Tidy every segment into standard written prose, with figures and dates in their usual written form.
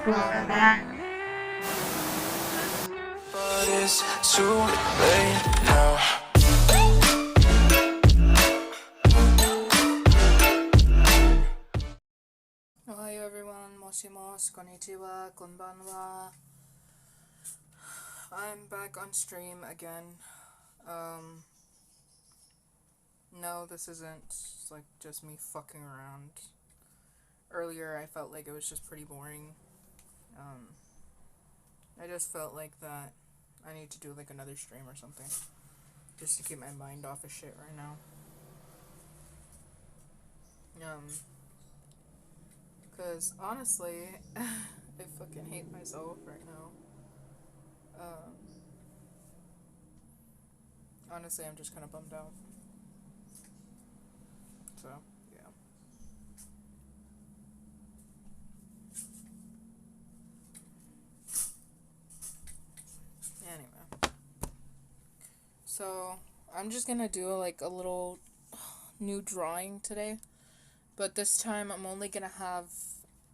But it's too late now. Ohayo everyone, moshimos, konnichiwa, konbanwa. I'm back on stream again. No, this isn't like just me fucking around. Earlier I felt like it was just pretty boring. I just felt like that I need to do like another stream or something. Just to keep my mind off of shit right now. Cause honestly, I fucking hate myself right now. Honestly, I'm just kind of bummed out. So, yeah. Anyway. So, I'm just gonna do like a little new drawing today. But this time I'm only gonna have...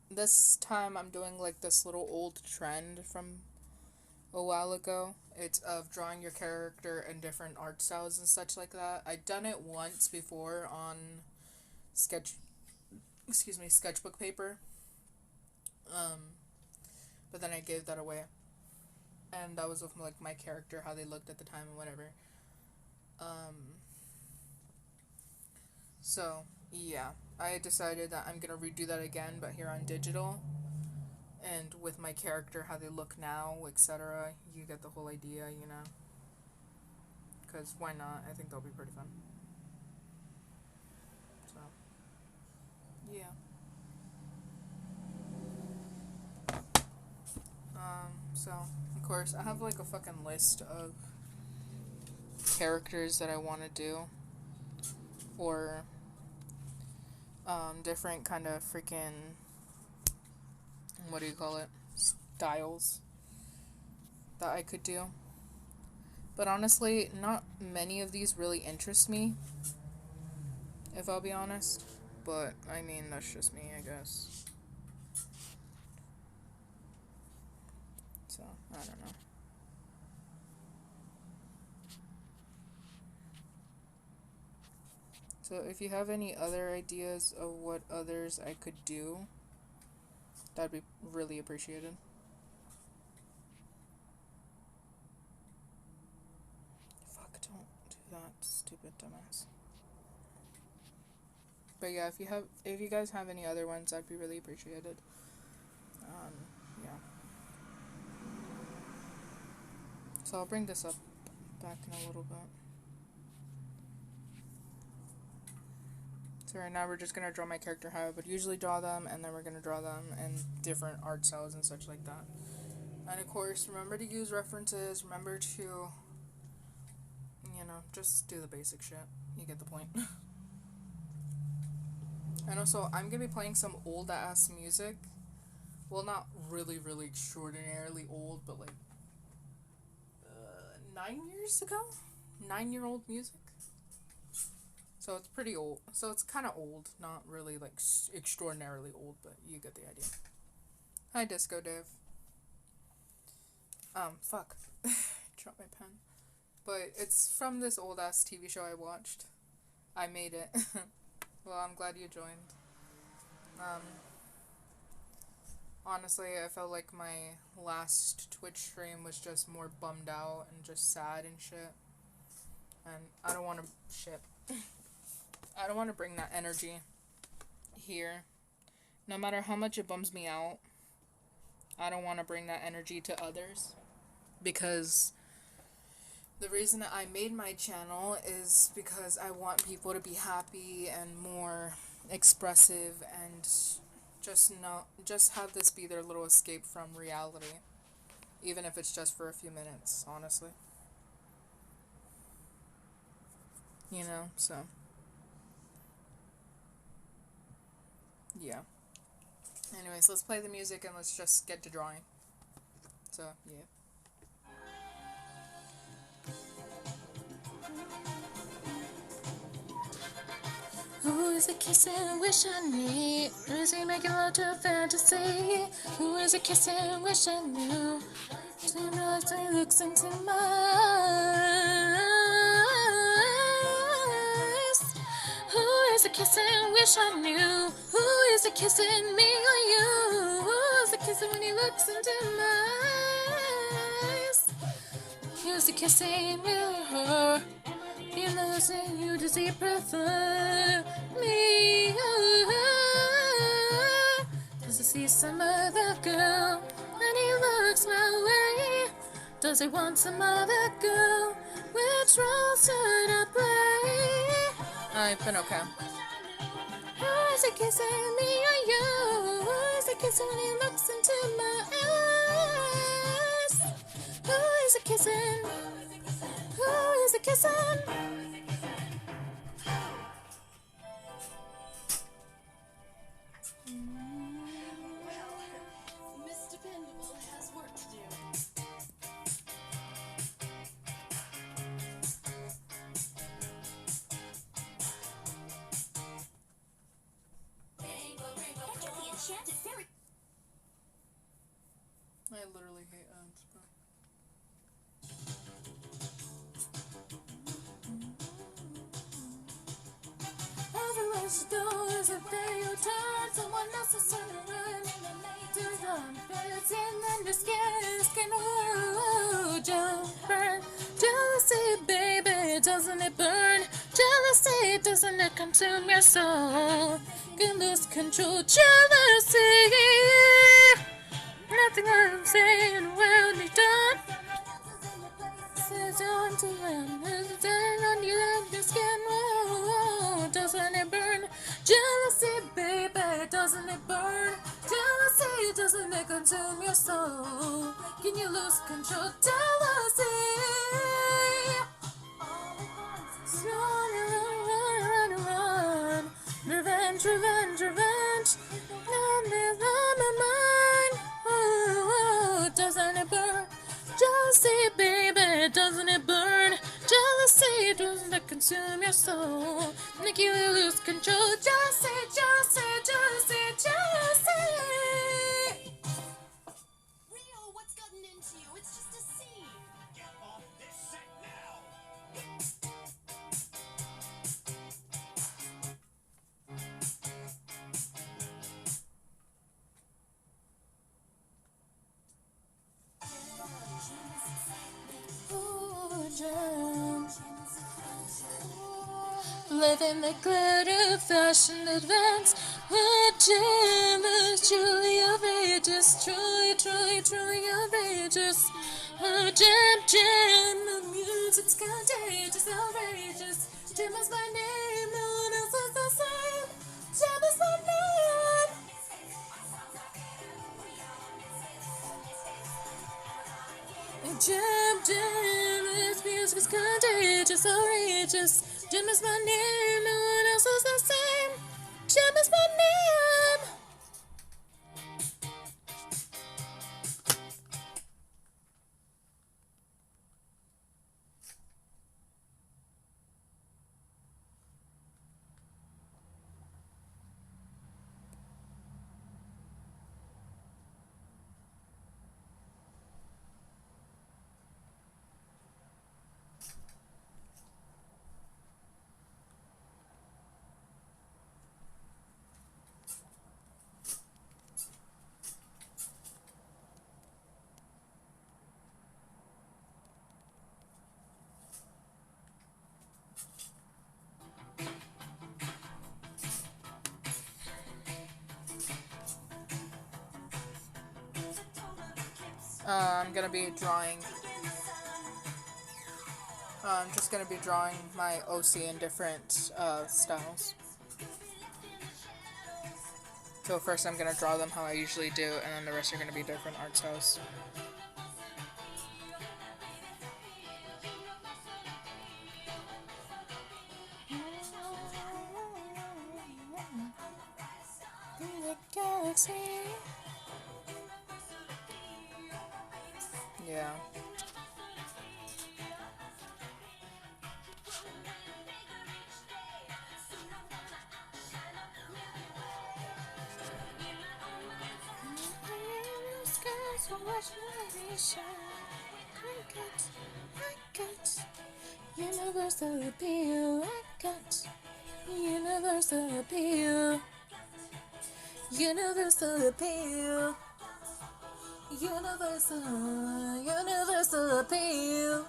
This time I'm doing like this little old trend from a while ago. It's of drawing your character in different art styles and such like that. I'd done it once before on sketchbook paper. But then I gave that away. And that was with like my character, how they looked at the time and whatever. So, yeah. I decided that I'm gonna redo that again, but here on digital. And with my character, how they look now, etc. You get the whole idea, you know? Because why not? I think that'll be pretty fun. So, yeah. So, of course, I have like a fucking list of characters that I want to do. Or, different kind of freaking... What do you call it? Styles that I could do. But honestly, not many of these really interest me, if I'll be honest. But, I mean, that's just me, I guess. So, I don't know. So, if you have any other ideas of what others I could do, that'd be really appreciated. Fuck, don't do that, stupid dumbass. But yeah, if you guys have any other ones, that'd be really appreciated. Yeah. So I'll bring this up back in a little bit. So right now we're just gonna draw my character how I would usually draw them, and then we're gonna draw them in different art styles and such like that. And of course, remember to use references, remember to, you know, just do the basic shit. You get the point. And also, I'm gonna be playing some old-ass music. Well, not really, really extraordinarily old, but like, 9 years ago? 9-year-old music? So it's pretty old. So it's kind of old. Not really, like, extraordinarily old, but you get the idea. Hi, Disco Dave. Fuck. Dropped my pen. But it's from this old-ass TV show I watched. I made it. Well, I'm glad you joined. Honestly, I felt like my last Twitch stream was just more bummed out and just sad and shit. And I don't want to... Shit. I don't want to bring that energy here. No matter how much it bums me out, I don't want to bring that energy to others. Because the reason that I made my channel is because I want people to be happy and more expressive and just have this be their little escape from reality. Even if it's just for a few minutes, honestly. You know, so... Yeah. Anyways, let's play the music and let's just get to drawing. So, yeah. Who is it kissing? Wish I knew. Or is he making love to a fantasy? Who is it kissing? Wish I knew. Didn't realize when he looks into my eyes. Who is it kissing? Wish I knew. Who is it kissing? Me or you? Who is it kissing when he looks into my eyes? Who is it kissing? Me or her? You know, saying you, does he prefer me? Does he see some other girl and he looks my way? Does he want some other girl? Which role should I play? I've been okay. Who is it kissing, me or you? Who is it kissing when he looks into my eyes? Who is it kissing? Who is it kissing? I literally hate ads, bro. Everywhere she goes, a day you turn, someone else is turning around. There's birds in the skin, oh, don't burn. Jealousy, baby, doesn't it burn? Jealousy, doesn't it consume your soul? Can lose control, jealousy. Nothing I'm saying will be done. Says on to them, hesitating on you and your skin. Oh, doesn't it burn? Jealousy, baby, doesn't it burn? Jealousy, doesn't it consume your soul? Can you lose control? Jealousy. Run, run, run, run, run. Revenge, revenge, revenge. On my mind. Oh, doesn't it burn? Jealousy, baby, doesn't it burn? Jealousy, doesn't it consume your soul? Make you lose control. Jealousy, jealousy, jealousy, jealousy. Rio, what's gotten into you? It's just a scene. Get off this set now! Living the glitter fashion advance. A gem is truly outrageous. Truly, truly, truly outrageous. A gem, the music's contagious, outrageous. Gem is my name, no one else is the same. Gem is my name. Gem, this music's contagious, outrageous. Gem is my name, no one else is the same. Gem is my name. I'm gonna be drawing. I'm just gonna be drawing my OC in different styles. So first I'm gonna draw them how I usually do, and then the rest are gonna be different art styles. In the galaxy. Yeah. So what should I be shy? I got universal appeal. I got universal appeal. Universal appeal. Universal appeal.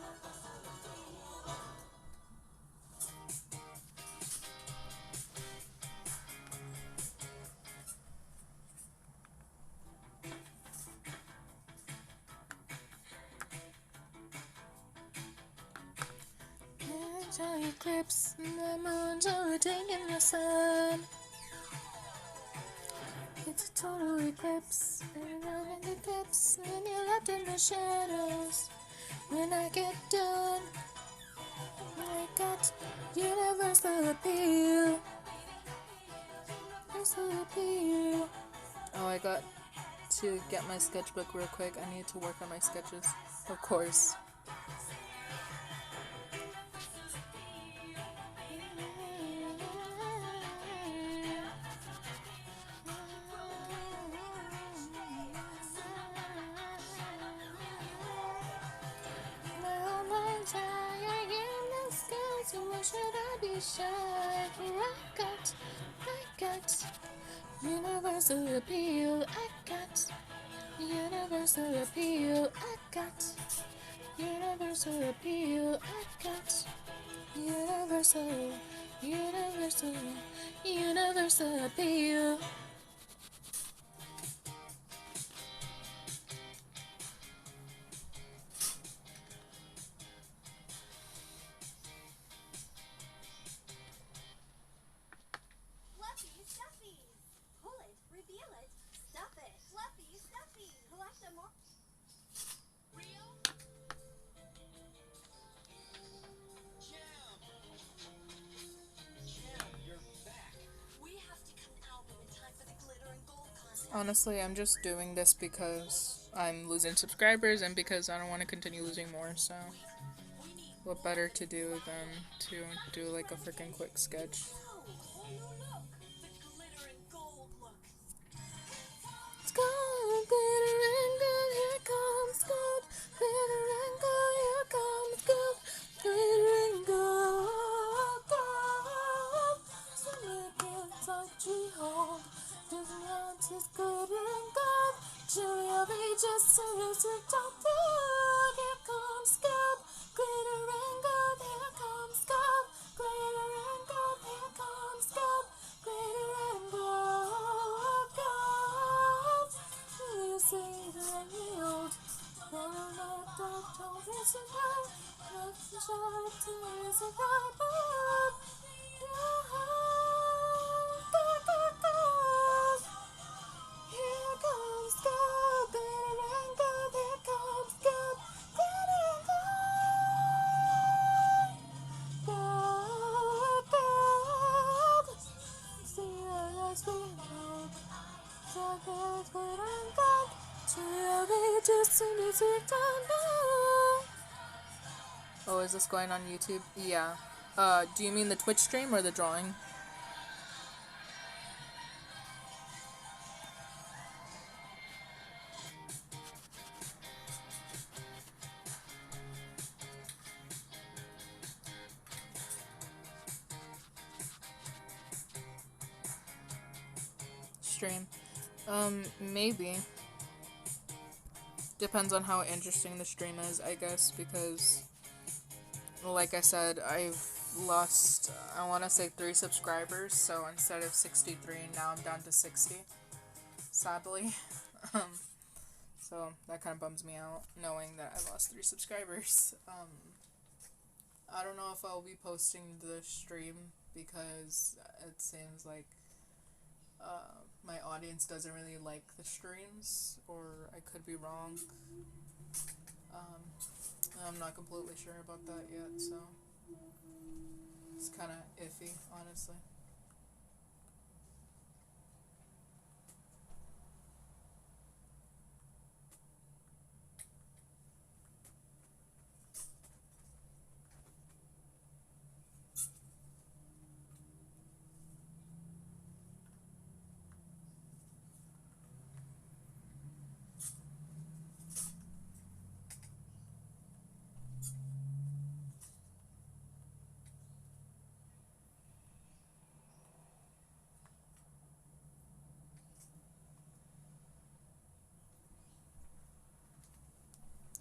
Total eclipse, the moon's overtaking the sun. It's a total eclipse, and I'm in the eclipse, and you're left in the shadows. When I get done, I got universal appeal. Universal appeal. Oh, I got to get my sketchbook real quick. I need to work on my sketches, of course. So why should I be shy? I got universal appeal. I got universal appeal. I got universal appeal. I got universal appeal. Fluffy stuffies. Pull it, reveal it, stuff it. Fluffy stuffies. Collect them all. Real? Jam, you're back. We have to cut an album in time for the glitter and gold contest. Honestly, I'm just doing this because I'm losing subscribers and because I don't want to continue losing more, so what better to do than to do like a freaking quick sketch. Oh, whole new look. The glitter and gold look. It's gold, glitter and gold, here comes gold. Glitter and gold, here comes gold. Glitter and gold, gold. Summer gets like G-Hold. Doesn't want his glitter and gold. Julia reaches to his top. Here comes gold. Glitter and gold, here comes gold. Glitter and gold, here comes gold. Glitter and gold, gold. You say that yield. Wanna let the told is a high. Not the short to is a high. Here comes gold. Glitter and gold, here comes gold. Glitter and gold. Gold, gold. See your sweet gold. Chocolate, glitter and gold. Oh, is this going on YouTube? Yeah. Do you mean the Twitch stream or the drawing? Stream. Maybe. Depends on how interesting the stream is, I guess, because, like I said, I've lost, I want to say 3 subscribers, so instead of 63, now I'm down to 60, sadly. So that kind of bums me out, knowing that I lost 3 subscribers. I don't know if I'll be posting the stream, because it seems like my audience doesn't really like the streams, or I could be wrong. I'm not completely sure about that yet, so it's kind of iffy, honestly.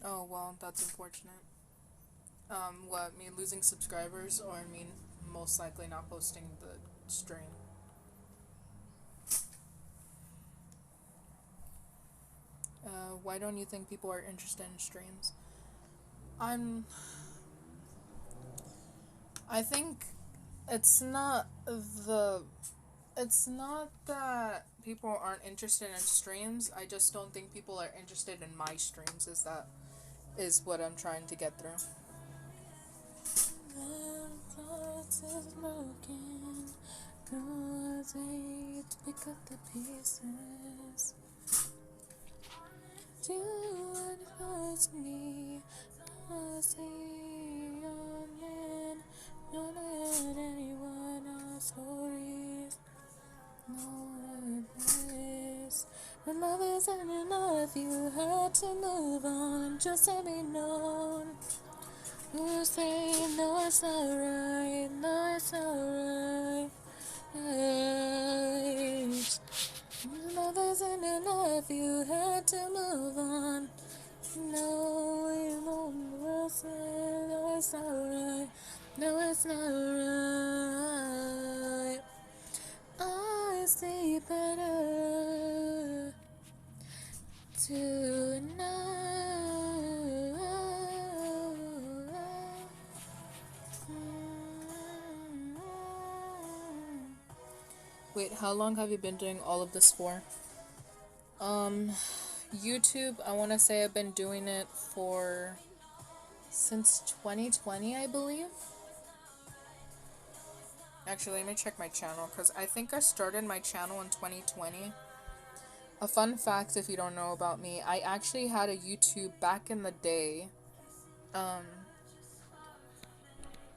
Oh, well, that's unfortunate. What, me losing subscribers or me most likely not posting the stream? Why don't you think people are interested in streams? I think it's not it's not that people aren't interested in streams. I just don't think people are interested in my streams. Is what I'm trying to get through. Pick up the pieces. Do what hurts me. I see your man. Not let anyone else stories. No this. When love isn't enough, you had to move on. Just let me know. You say no, it's not right. No, it's not right. When love isn't enough, you had to move on. No, you won't say no, it's not right. No, it's not right. I see better tonight. Wait, how long have you been doing all of this for? YouTube, I want to say I've been doing it for since 2020, I believe. Actually, let me check my channel, because I think I started my channel in 2020. A fun fact, if you don't know about me, I actually had a YouTube back in the day.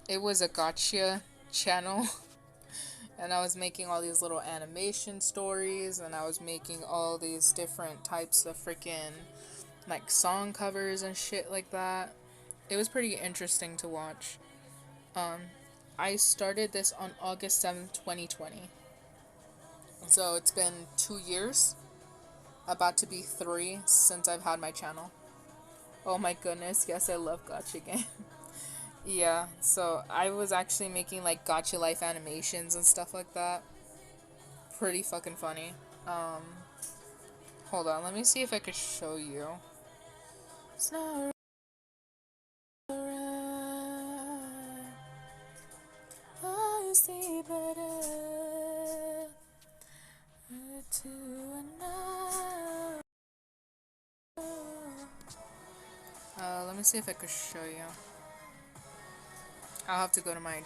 It was a gotcha channel. And I was making all these little animation stories, and I was making all these different types of freaking, like, song covers and shit like that. It was pretty interesting to watch. I started this on August 7th, 2020. So it's been 2 years, about to be 3, since I've had my channel. Oh my goodness, yes, I love gacha game. Yeah, so I was actually making like gacha life animations and stuff like that. Pretty fucking funny. Hold on, let me see if I could show you. It's not right. I see better tonight. Let me see if I could show you. I'll have to go to my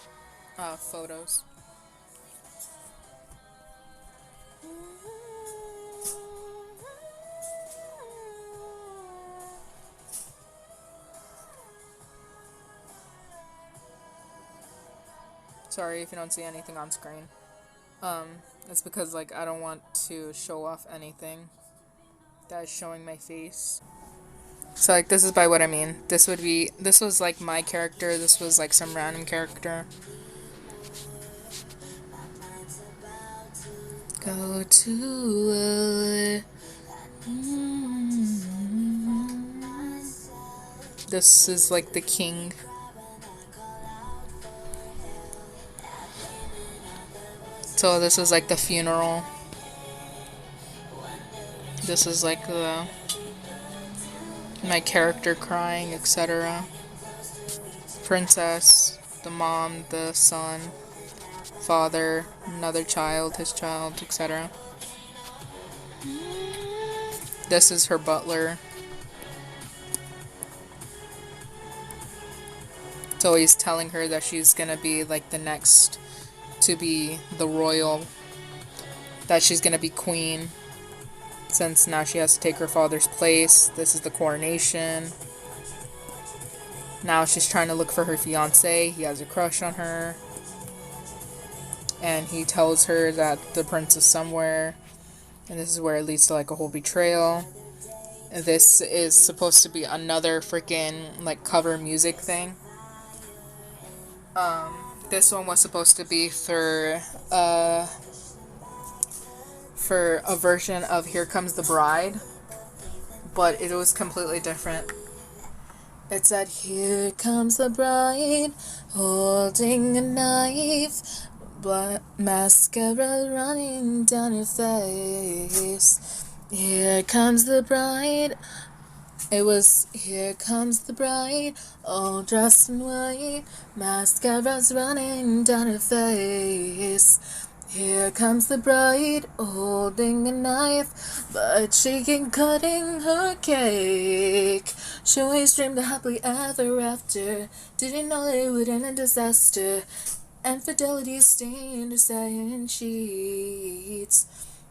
photos. Sorry if you don't see anything on screen. It's because like I don't want to show off anything that is showing my face. So like this is by what I mean. This was like my character, this was like some random character. Go to This is like the king. So this is like the funeral. This is like my character crying, etc. Princess, the mom, the son, father, another child, his child, etc. This is her butler. So he's telling her that she's gonna be like the next to be the royal, that she's gonna be queen, since now she has to take her father's place. This is the coronation. Now she's trying to look for her fiance. He has a crush on her. And he tells her that the prince is somewhere. And this is where it leads to like a whole betrayal. And this is supposed to be another freaking like cover music thing. This one was supposed to be for a version of Here Comes the Bride, but it was completely different. It said, "Here comes the bride, holding a knife, but mascara running down her face. Here comes the bride." It was, "Here comes the bride, all dressed in white, mascara's running down her face. Here comes the bride, holding a knife, but she ain't cutting her cake. She always dreamed of happily ever after, didn't know it would end in disaster. Infidelity stained her satin sheets.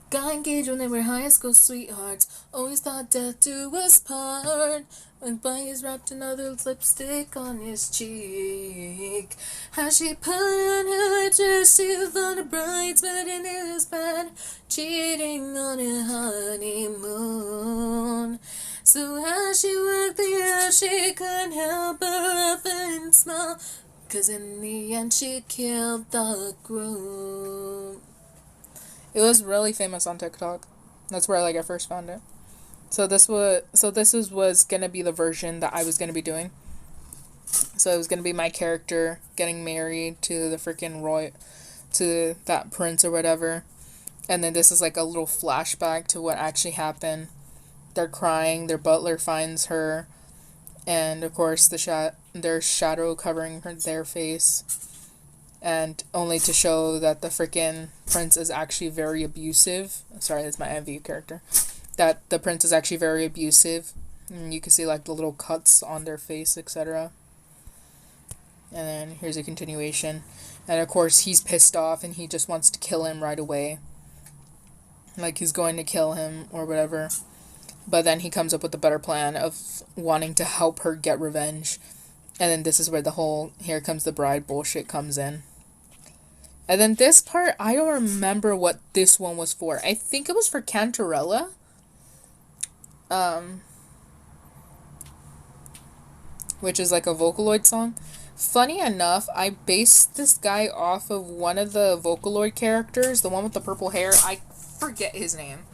Got engaged when they were high school sweethearts. Always thought death do us part. When boys wrapped another lipstick on his cheek. How she put on her dress, she thought a bridesmaid in his bed, cheating on a honeymoon. So as she worked the air, she couldn't help but laugh and smile, 'cause in the end she killed the groom. It was really famous on TikTok. That's where I first found it. So this was gonna be the version that I was gonna be doing. So it was gonna be my character getting married to the freaking to that prince or whatever. And then this is like a little flashback to what actually happened. They're crying, their butler finds her, and of course there's shadow covering their face. And only to show that the freaking prince is actually very abusive. Sorry, that's my MV character. That the prince is actually very abusive. And you can see like the little cuts on their face, etc. And then here's a continuation. And of course he's pissed off and he just wants to kill him right away. Like he's going to kill him or whatever. But then he comes up with a better plan of wanting to help her get revenge. And then this is where the whole "here comes the bride" bullshit comes in. And then this part, I don't remember what this one was for. I think it was for Cantarella. Which is like a Vocaloid song. Funny enough, I based this guy off of one of the Vocaloid characters, the one with the purple hair. I forget his name.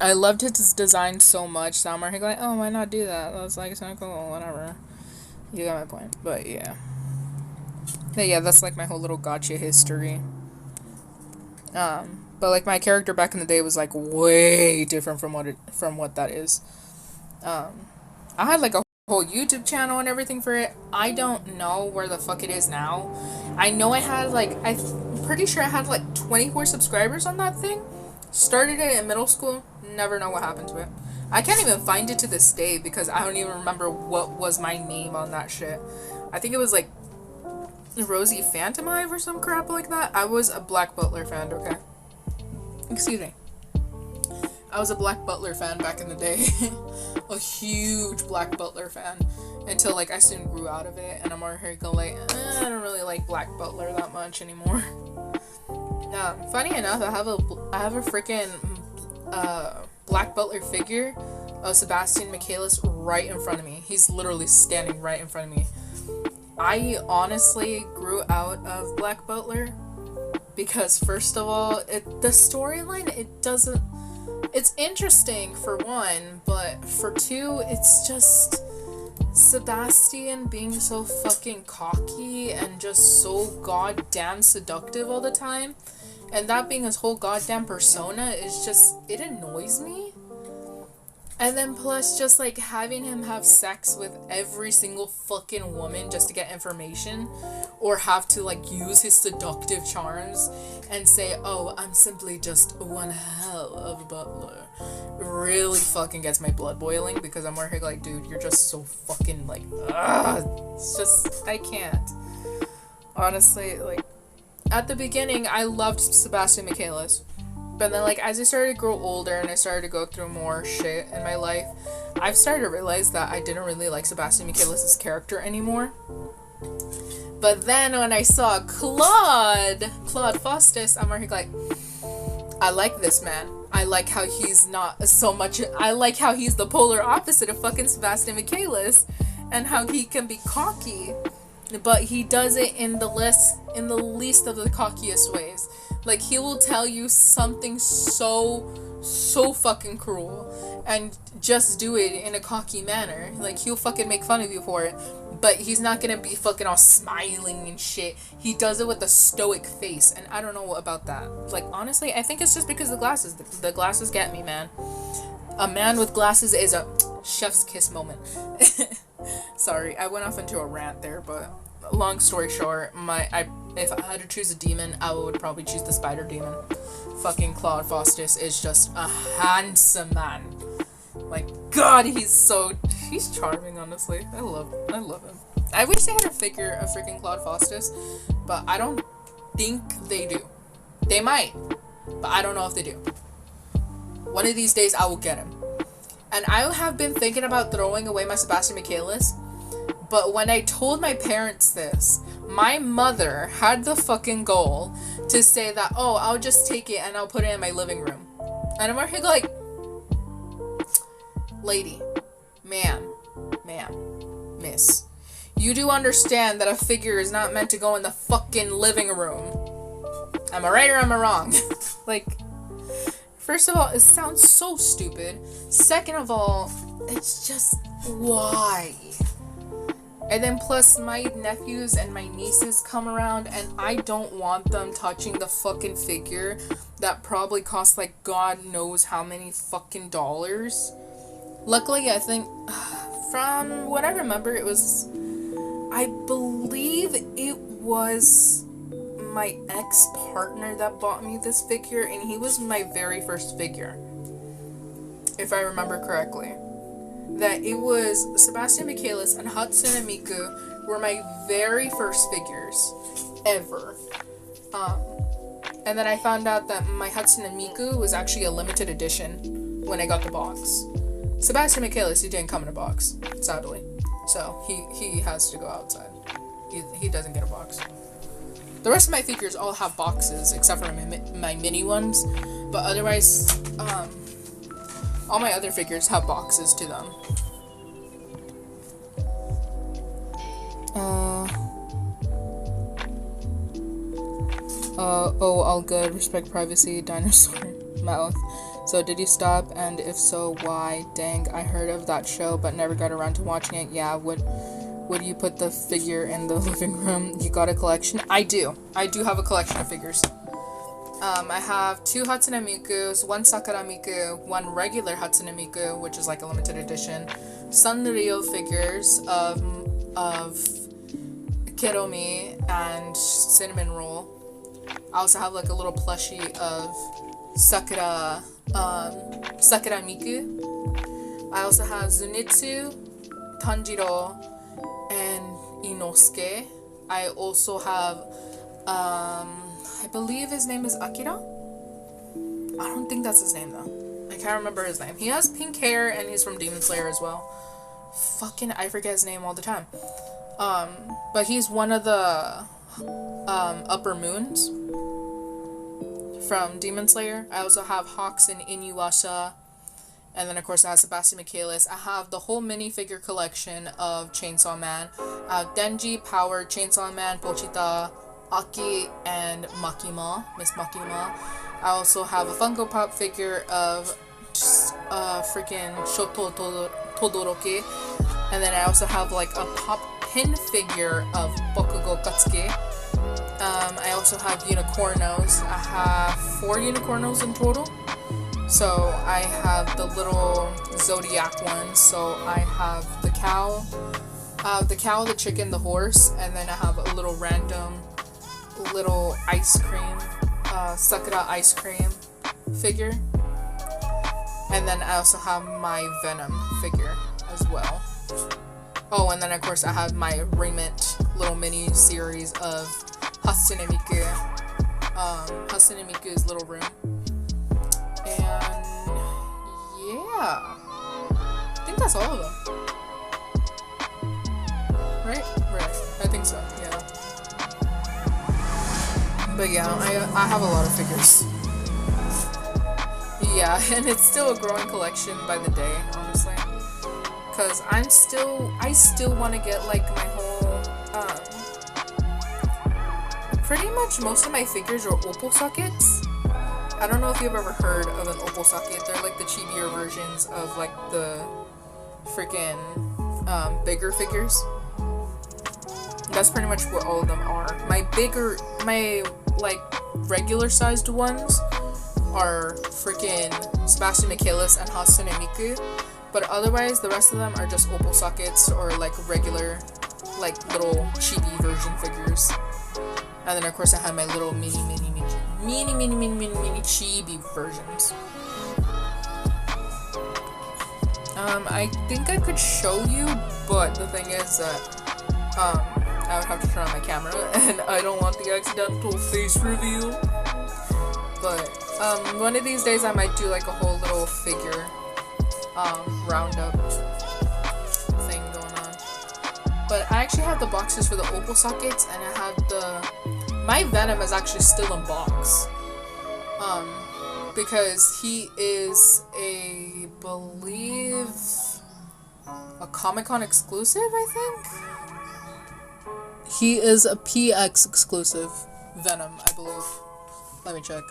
I loved his design so much. So I'm like, oh, why not do that? I was like, it's not cool, whatever. You got my point. But yeah. But yeah, that's like my whole little gotcha history. But like my character back in the day was like way different from what that is. I had like a whole YouTube channel and everything for it. I don't know where the fuck it is now. I know I had like, I'm pretty sure I had like 24 subscribers on that thing. Started it in middle school. Never know what happened to it. I can't even find it to this day because I don't even remember what was my name on that shit. I think it was like Rosie Phantom Hive or some crap like that. I was a Black Butler fan, okay? Excuse me. I was a Black Butler fan back in the day. A huge Black Butler fan. Until like I soon grew out of it and I'm already like, I don't really like Black Butler that much anymore. Funny enough, I have a freaking Black Butler figure of Sebastian Michaelis right in front of me. He's literally standing right in front of me. I honestly grew out of Black Butler because first of all, the storyline, it's interesting for one, but for two, it's just Sebastian being so fucking cocky and just so goddamn seductive all the time. And that being his whole goddamn persona is just, it annoys me. And then plus just like having him have sex with every single fucking woman just to get information, or have to like use his seductive charms and say, oh, I'm simply just one hell of a butler, really fucking gets my blood boiling because I'm working like, dude, you're just so fucking like, it's just, I can't. Honestly, like, at the beginning, I loved Sebastian Michaelis. But then, like, as I started to grow older and I started to go through more shit in my life, I've started to realize that I didn't really like Sebastian Michaelis' character anymore. But then when I saw Claude Faustus, I'm already like, I like this man. I like how he's not so much, I like how he's the polar opposite of fucking Sebastian Michaelis, and how he can be cocky, but he does it in the least of the cockiest ways. Like, he will tell you something so fucking cruel and just do it in a cocky manner. Like, he'll fucking make fun of you for it, but he's not gonna be fucking all smiling and shit. He does it with a stoic face, and I don't know about that. Like, honestly, I think it's just because the glasses. The glasses get me, man. A man with glasses is a chef's kiss moment. Sorry, I went off into a rant there, but long story short, if I had to choose a demon, I would probably choose the spider demon. Fucking Claude Faustus is just a handsome man. Like, God, he's charming, honestly. I love him. I wish they had a figure of freaking Claude Faustus, but I don't think they do. They might, but I don't know if they do. One of these days, I will get him. And I have been thinking about throwing away my Sebastian Michaelis, but when I told my parents this, my mother had the fucking goal to say that, oh, I'll just take it and I'll put it in my living room. And I'm already like, lady, ma'am, miss, you do understand that a figure is not meant to go in the fucking living room. Am I right or am I wrong? Like, first of all, it sounds so stupid. Second of all, it's just, why? And then plus my nephews and my nieces come around and I don't want them touching the fucking figure that probably costs like God knows how many fucking dollars. Luckily, I think, from what I remember, I believe it was my ex-partner that bought me this figure, and he was my very first figure, if I remember correctly. That it was Sebastian Michaelis and Hatsune Miku were my very first figures ever. And then I found out that my Hatsune Miku was actually a limited edition when I got the box. Sebastian Michaelis, he didn't come in a box, sadly. So he has to go outside. He doesn't get a box. The rest of my figures all have boxes, except for my mini ones. But otherwise, all my other figures have boxes to them. Oh, all good. Respect privacy. Dinosaur mouth. So, did you stop? And if so, why? Dang, I heard of that show, but never got around to watching it. Yeah, would you put the figure in the living room? You got a collection? I do. I do have a collection of figures. I have 2 Hatsune Mikus, 1 Sakura Miku, 1 regular Hatsune Miku, which is like a limited edition, Sanrio figures of Kiromi and Cinnamon Roll. I also have like a little plushie of Sakura Miku. I also have Zenitsu, Tanjiro, and Inosuke. I also have, I believe his name is Akira? I don't think that's his name though. I can't remember his name. He has pink hair and he's from Demon Slayer as well. Fucking, I forget his name all the time. But he's one of the, upper moons from Demon Slayer. I also have Hawks and Inuyasha. And then, of course, I have Sebastian Michaelis. I have the whole minifigure collection of Chainsaw Man. I have Denji, Power, Chainsaw Man, Pochita, Aki, and Makima, Miss Makima. I also have a Funko Pop figure of freaking Shoto Todoroki. And then I also have like a pop pin figure of Bokugo Katsuki. I also have unicornos. I have 4 unicornos in total. So I have the little zodiac ones. So I have the cow, the chicken, the horse, and then I have a little random little ice cream, Sakura ice cream figure. And then I also have my Venom figure as well. Oh, and then of course I have my remit little mini series of Hatsune Miku, Hatsune Miku's little room. And yeah, I think that's all of them. Right? I think so, yeah. But yeah, I have a lot of figures. Yeah, and it's still a growing collection by the day, honestly. Cause I still want to get like my whole pretty much most of my figures are opal sockets. I don't know if you've ever heard of an opal socket. They're like the cheapier versions of like the freaking bigger figures. That's pretty much what all of them are. My like regular sized ones are freaking Sebastian Michaelis and Hatsune Miku. But otherwise, the rest of them are just opal sockets or like regular, like little chibi version figures. And then of course I have my little mini chibi versions. I think I could show you, but the thing is that I would have to turn on my camera, and I don't want the accidental face reveal. But one of these days I might do like a whole little figure roundup thing going on. But I actually have the boxes for the opal sockets, and I have my Venom is actually still in box. Because he is believe a Comic-Con exclusive, I think? He is a PX exclusive Venom, I believe. Let me check.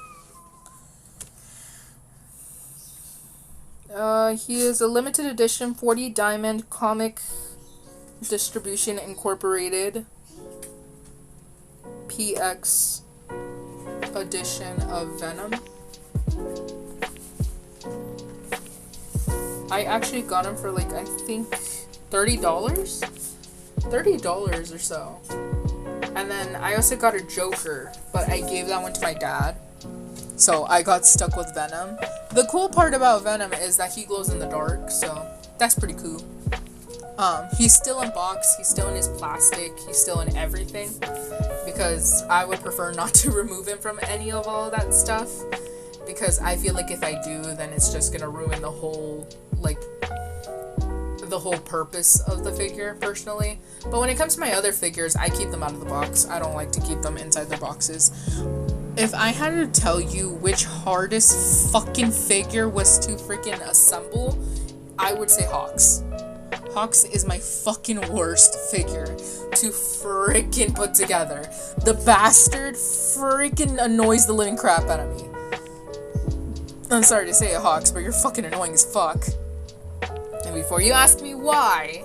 He is a limited edition 40 diamond comic distribution incorporated PX edition of Venom. I actually got him for like, I think $30? $30 or so. And then I also got a Joker, but I gave that one to my dad. So I got stuck with Venom. The cool part about Venom is that he glows in the dark, so that's pretty cool. He's still in box, he's still in his plastic, he's still in everything. Because I would prefer not to remove him from any of all that stuff. Because I feel like if I do, then it's just gonna ruin the whole, like, the whole purpose of the figure, personally. But when it comes to my other figures, I keep them out of the box. I don't like to keep them inside their boxes. If I had to tell you which hardest fucking figure was to freaking assemble, I would say Hawks. Hawks is my fucking worst figure to freaking put together. The bastard freaking annoys the living crap out of me. I'm sorry to say it, Hawks, but you're fucking annoying as fuck. And before you ask me why,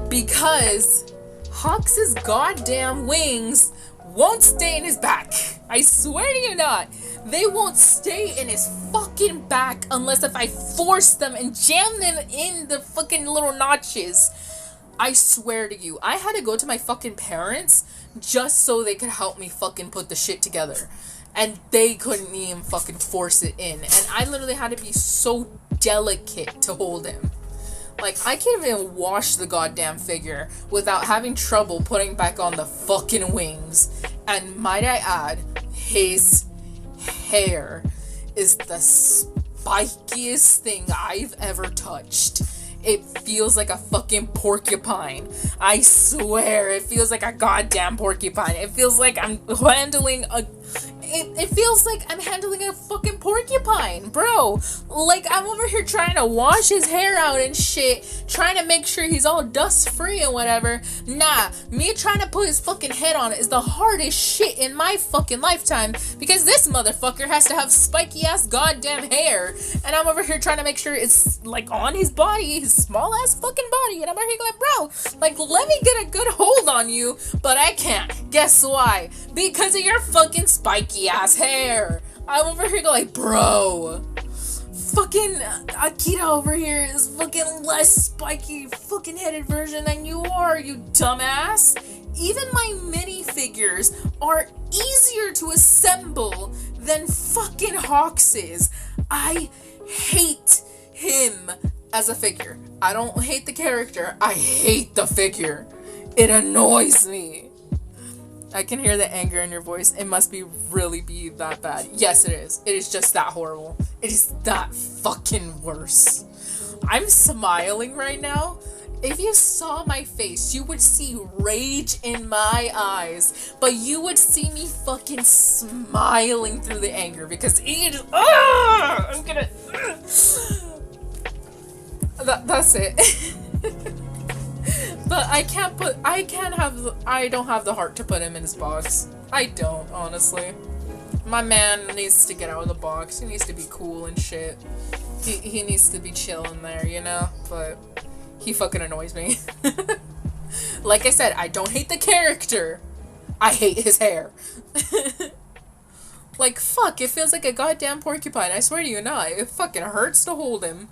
because Hawks' goddamn wings won't stay in his back. I swear to you not. They won't stay in his fucking back unless if I force them and jam them in the fucking little notches. I swear to you. I had to go to my fucking parents just so they could help me fucking put the shit together. And they couldn't even fucking force it in. And I literally had to be so delicate to hold him. Like, I can't even wash the goddamn figure without having trouble putting back on the fucking wings. And might I add, his hair is the spikiest thing I've ever touched. It feels like a fucking porcupine. I swear, it feels like a goddamn porcupine. It feels like I'm handling a... It feels like I'm handling a fucking porcupine, bro. Like, I'm over here trying to wash his hair out and shit, trying to make sure he's all dust free and whatever. Nah, me trying to put his fucking head on is the hardest shit in my fucking lifetime, because this motherfucker has to have spiky ass goddamn hair, and I'm over here trying to make sure it's like on his body, his small ass fucking body, and I'm over here going, bro, like, let me get a good hold on you, but I can't. Guess why? Because of your fucking spiky ass hair. I'm over here going, bro, fucking Akira over here is fucking less spiky fucking headed version than you are, you dumbass. Even my minifigures are easier to assemble than fucking Hawks is. I hate him as a figure. I don't hate the character, I hate the figure. It annoys me. I can hear the anger in your voice. It must really be that bad. Yes, it is. It is just that horrible. It is that fucking worse. I'm smiling right now. If you saw my face, you would see rage in my eyes. But you would see me fucking smiling through the anger because it is... I'm gonna... That's it. But I don't have the heart to put him in his box. I don't, honestly. My man needs to get out of the box. He needs to be cool and shit. He needs to be chilling there, you know? But he fucking annoys me. Like I said, I don't hate the character. I hate his hair. Like, fuck, it feels like a goddamn porcupine. I swear to you not. It fucking hurts to hold him.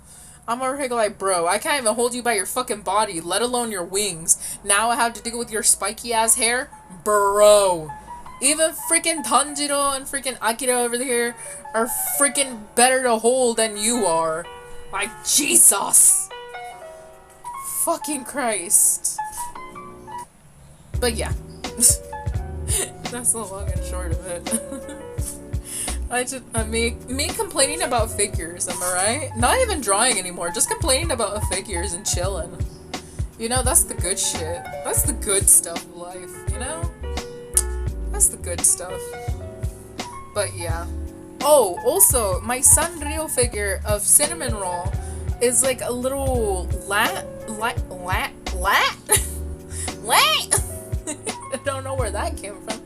I'm over here like, bro, I can't even hold you by your fucking body, let alone your wings. Now I have to deal with your spiky ass hair? Bro. Even freaking Tanjiro and freaking Akira over here are freaking better to hold than you are. Like, Jesus. Fucking Christ. But yeah. That's the long and short of it. Me complaining about figures, am I right? Not even drawing anymore, just complaining about figures and chilling. You know, that's the good shit. That's the good stuff of life, you know? That's the good stuff. But yeah. Oh, also, my Sanrio figure of Cinnamon Roll is like a little I don't know where that came from.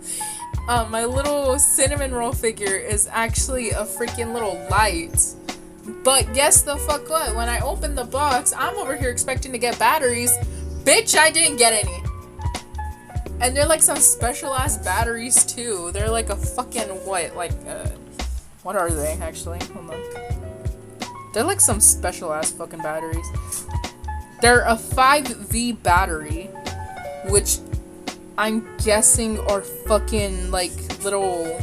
My little Cinnamon Roll figure is actually a freaking little light. But guess the fuck what? When I opened the box, I'm over here expecting to get batteries. Bitch, I didn't get any. And they're like some special ass batteries too. They're like a fucking what? Like, what are they actually? Hold on. They're like some special ass fucking batteries. They're a 5V battery, which I'm guessing are fucking like little,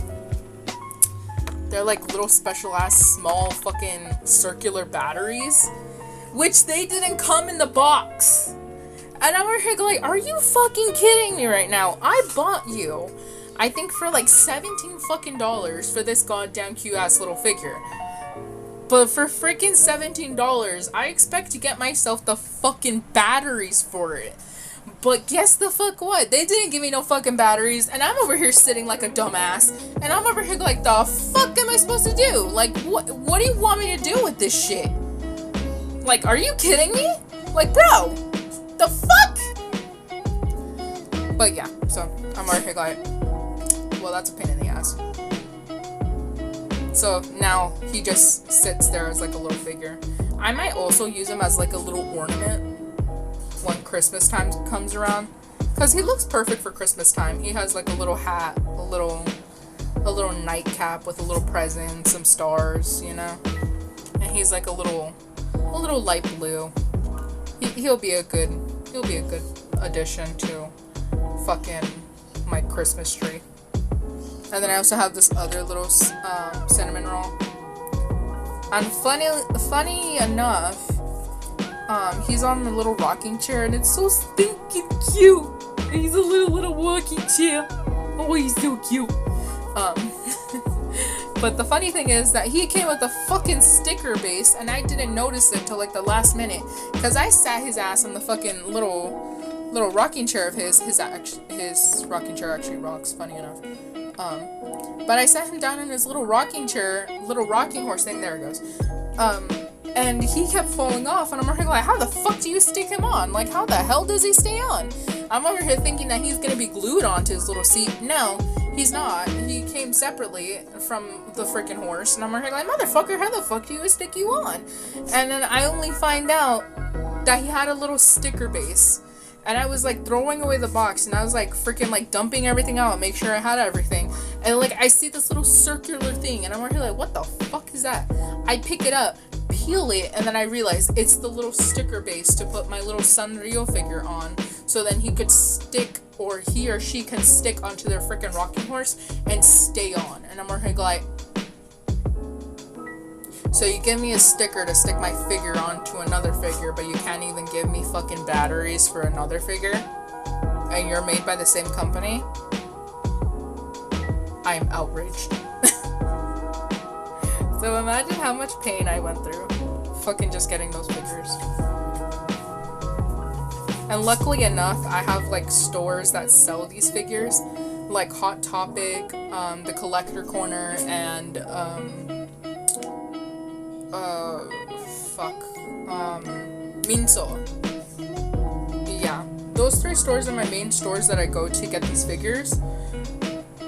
they're like little special ass small fucking circular batteries, which they didn't come in the box. And I'm over here like, are you fucking kidding me right now? I bought you, I think for like $17 fucking for this goddamn cute ass little figure. But for freaking $17, I expect to get myself the fucking batteries for it. But guess the fuck what? They didn't give me no fucking batteries, and I'm over here sitting like a dumbass, and I'm over here like, the fuck am I supposed to do? Like, what do you want me to do with this shit? Like, are you kidding me? Like, bro, the fuck? But yeah, so I'm over here like, well, that's a pain in the ass. So now he just sits there as like a little figure. I might also use him as like a little ornament when Christmas time comes around, because he looks perfect for Christmas time. He has like a little hat, a little nightcap with a little present, some stars, you know, and he's like a little light blue. He'll be a good addition to fucking my Christmas tree. And then I also have this other little Cinnamon Roll. And funny enough, he's on the little rocking chair, and it's so stinking cute. He's a little rocking chair. Oh, he's so cute. But the funny thing is that he came with a fucking sticker base, and I didn't notice it till like the last minute, because I sat his ass on the fucking little rocking chair of his. His rocking chair actually rocks, funny enough. But I sat him down in his little rocking chair, little rocking horse thing. There it goes. And he kept falling off, and I'm over here like, how the fuck do you stick him on? Like, how the hell does he stay on? I'm over here thinking that he's gonna be glued onto his little seat. No, he's not. He came separately from the freaking horse, and I'm over here like, motherfucker, how the fuck do you stick you on? And then I only find out that he had a little sticker base. And I was like throwing away the box, and I was like freaking like dumping everything out, make sure I had everything. And like I see this little circular thing, and I'm over here like, what the fuck is that? I pick it up, peel it, and then I realize it's the little sticker base to put my little Sanrio figure on, so then he could stick, or he or she can stick onto their freaking rocking horse and stay on. And I'm over here like, so you give me a sticker to stick my figure onto another figure, but you can't even give me fucking batteries for another figure? And you're made by the same company? I am outraged. So imagine how much pain I went through fucking just getting those figures. And luckily enough, I have like stores that sell these figures, like Hot Topic, the Collector Corner, and Minso. Yeah, those primary stores are my main stores that I go to get these figures.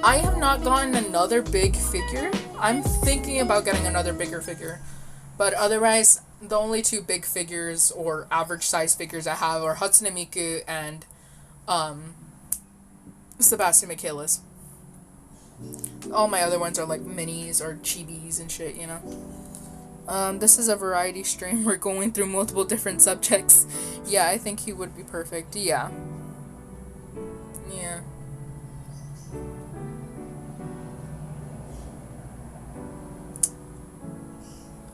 I have not gotten another big figure. I'm thinking about getting another bigger figure. But otherwise, the only two big figures or average size figures I have are Hatsune Miku and Sebastian Michaelis. All my other ones are like minis or chibis and shit, you know. This is a variety stream. We're going through multiple different subjects. Yeah, I think he would be perfect. Yeah. Yeah.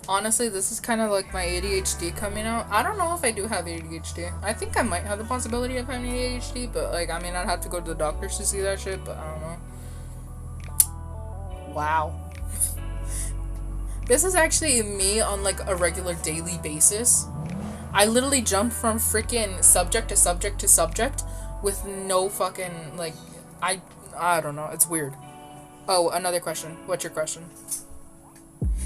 Honestly, this is kind of like my ADHD coming out. I don't know if I do have ADHD. I think I might have the possibility of having ADHD, but like, I mean, I'd have to go to the doctors to see that shit, but I don't know. Wow. This is actually me on like a regular daily basis. I literally jump from freaking subject to subject to subject with no fucking, like, I don't know. It's weird. Oh, another question. What's your question?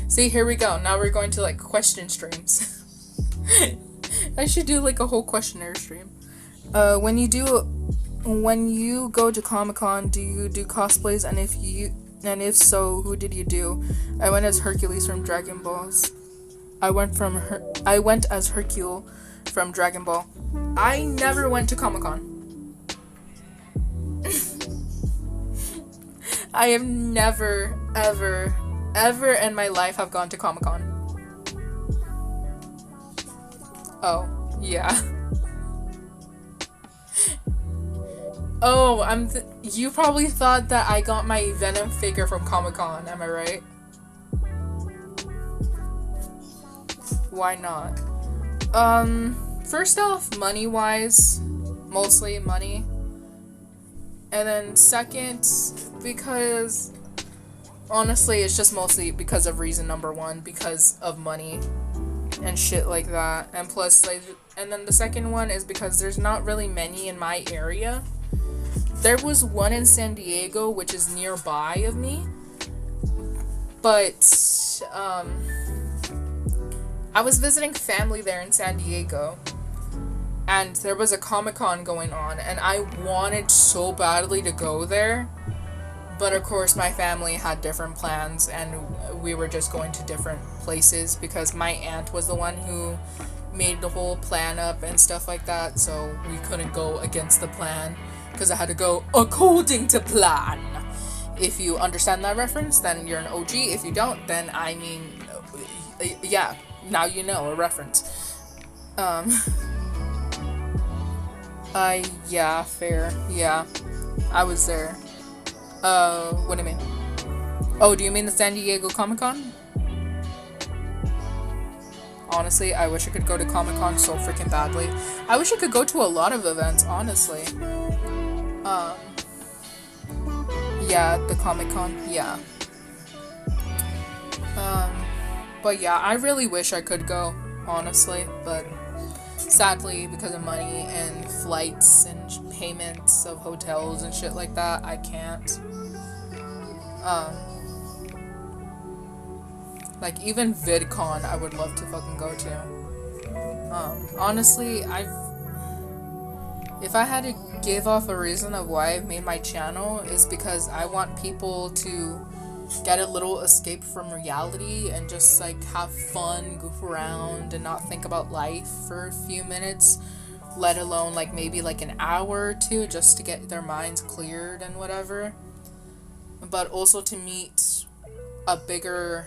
See, here we go. Now we're going to like question streams. I should do like a whole questionnaire stream. When you go to Comic-Con, do you do cosplays? And if so, who did you do? I went as Hercules from Dragon Balls. I went as Hercule from Dragon Ball. I never went to Comic-Con. I have never, ever in my life have gone to Comic-Con. Oh, yeah. Oh, you probably thought that I got my Venom figure from Comic-Con, am I right? Why not? First off, money-wise, mostly money. And then second, because honestly, it's just mostly because of reason number one, because of money and shit like that. And plus, like, and then the second one is because there's not really many in my area. There was one in San Diego, which is nearby of me, but I was visiting family there in San Diego, and there was a Comic-Con going on, and I wanted so badly to go there. But of course my family had different plans and we were just going to different places because my aunt was the one who made the whole plan up and stuff like that, so we couldn't go against the plan because I had to go according to plan. If you understand that reference, then you're an OG. If you don't, then I mean, yeah, now you know a reference. Yeah, fair. Yeah, I was there. What do you mean? Oh, do you mean the San Diego Comic-Con? Honestly, I wish I could go to Comic-Con so freaking badly. I wish I could go to a lot of events, honestly. Yeah, the Comic-Con, yeah. But yeah, I really wish I could go, honestly, but sadly, because of money and flights and payments of hotels and shit like that, I can't. Like, even VidCon, I would love to fucking go to. Honestly, if I had to give off a reason of why I've made my channel, is because I want people to get a little escape from reality and just, like, have fun, goof around, and not think about life for a few minutes, let alone, like, maybe, like, an hour or two, just to get their minds cleared and whatever. But also to meet a bigger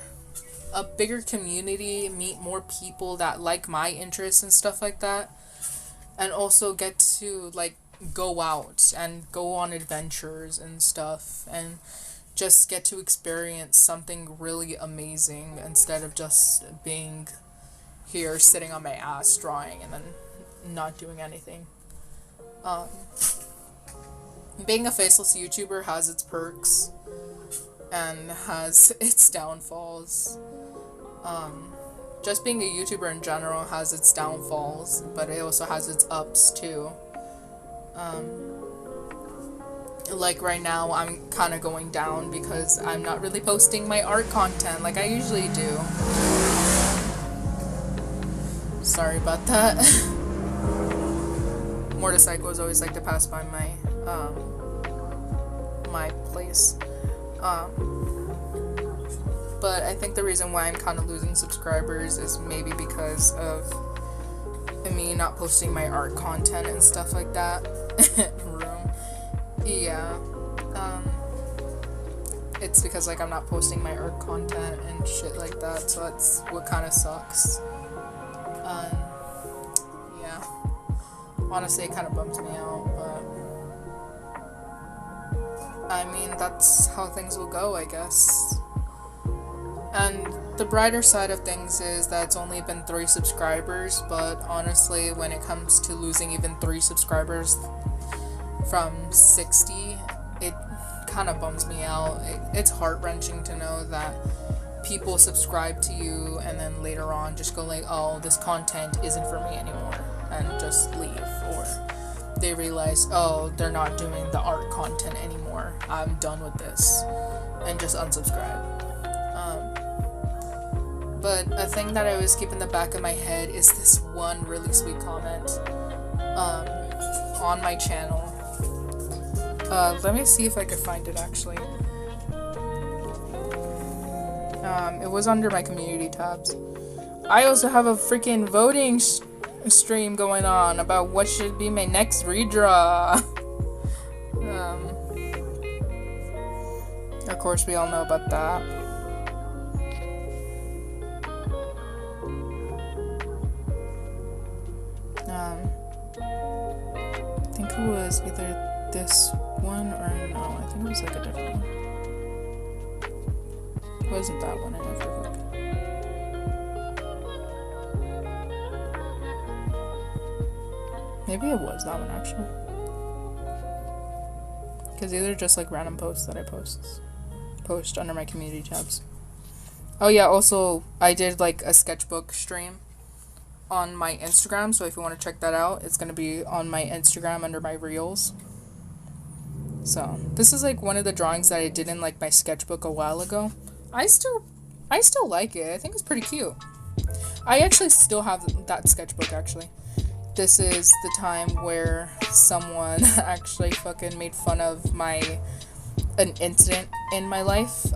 community, meet more people that like my interests and stuff like that, and also get to, like, go out and go on adventures and stuff, and just get to experience something really amazing instead of just being here sitting on my ass drawing and then not doing anything. Being a faceless YouTuber has its perks and has its downfalls. Just being a YouTuber in general has its downfalls, but it also has its ups too. Like right now, I'm kind of going down because I'm not really posting my art content like I usually do. Sorry about that. motorcycles always like to pass by my my place. But I think the reason why I'm kind of losing subscribers is maybe because of me not posting my art content and stuff like that. Yeah. It's because like I'm not posting my art content and shit like that, so that's what kind of sucks. Yeah. Honestly, it kind of bums me out, but I mean, that's how things will go, I guess. And the brighter side of things is that it's only been 3 subscribers, but honestly, when it comes to losing even 3 subscribers from 60, it kind of bums me out. It's heart-wrenching to know that people subscribe to you and then later on just go like, oh, this content isn't for me anymore, and just leave. Or they realize, oh, they're not doing the art content anymore, I'm done with this, and just unsubscribe. But a thing that I always keep in the back of my head is this one really sweet comment on my channel. Let me see if I could find it actually. It was under my community tabs. I also have a freaking voting stream going on about what should be my next redraw. Of course, we all know about that. I think it was either this one or no, I think it was like a different one. It wasn't that one, I never forgot. Maybe it was that one actually. Because these are just like random posts that I post under my community tabs. Oh yeah, also I did like a sketchbook stream on my Instagram, so if you want to check that out, it's going to be on my Instagram under my reels. So this is like one of the drawings that I did in like my sketchbook a while ago. I still like it. I think it's pretty cute. I actually still have that sketchbook actually. This is the time where someone actually fucking made fun of an incident in my life.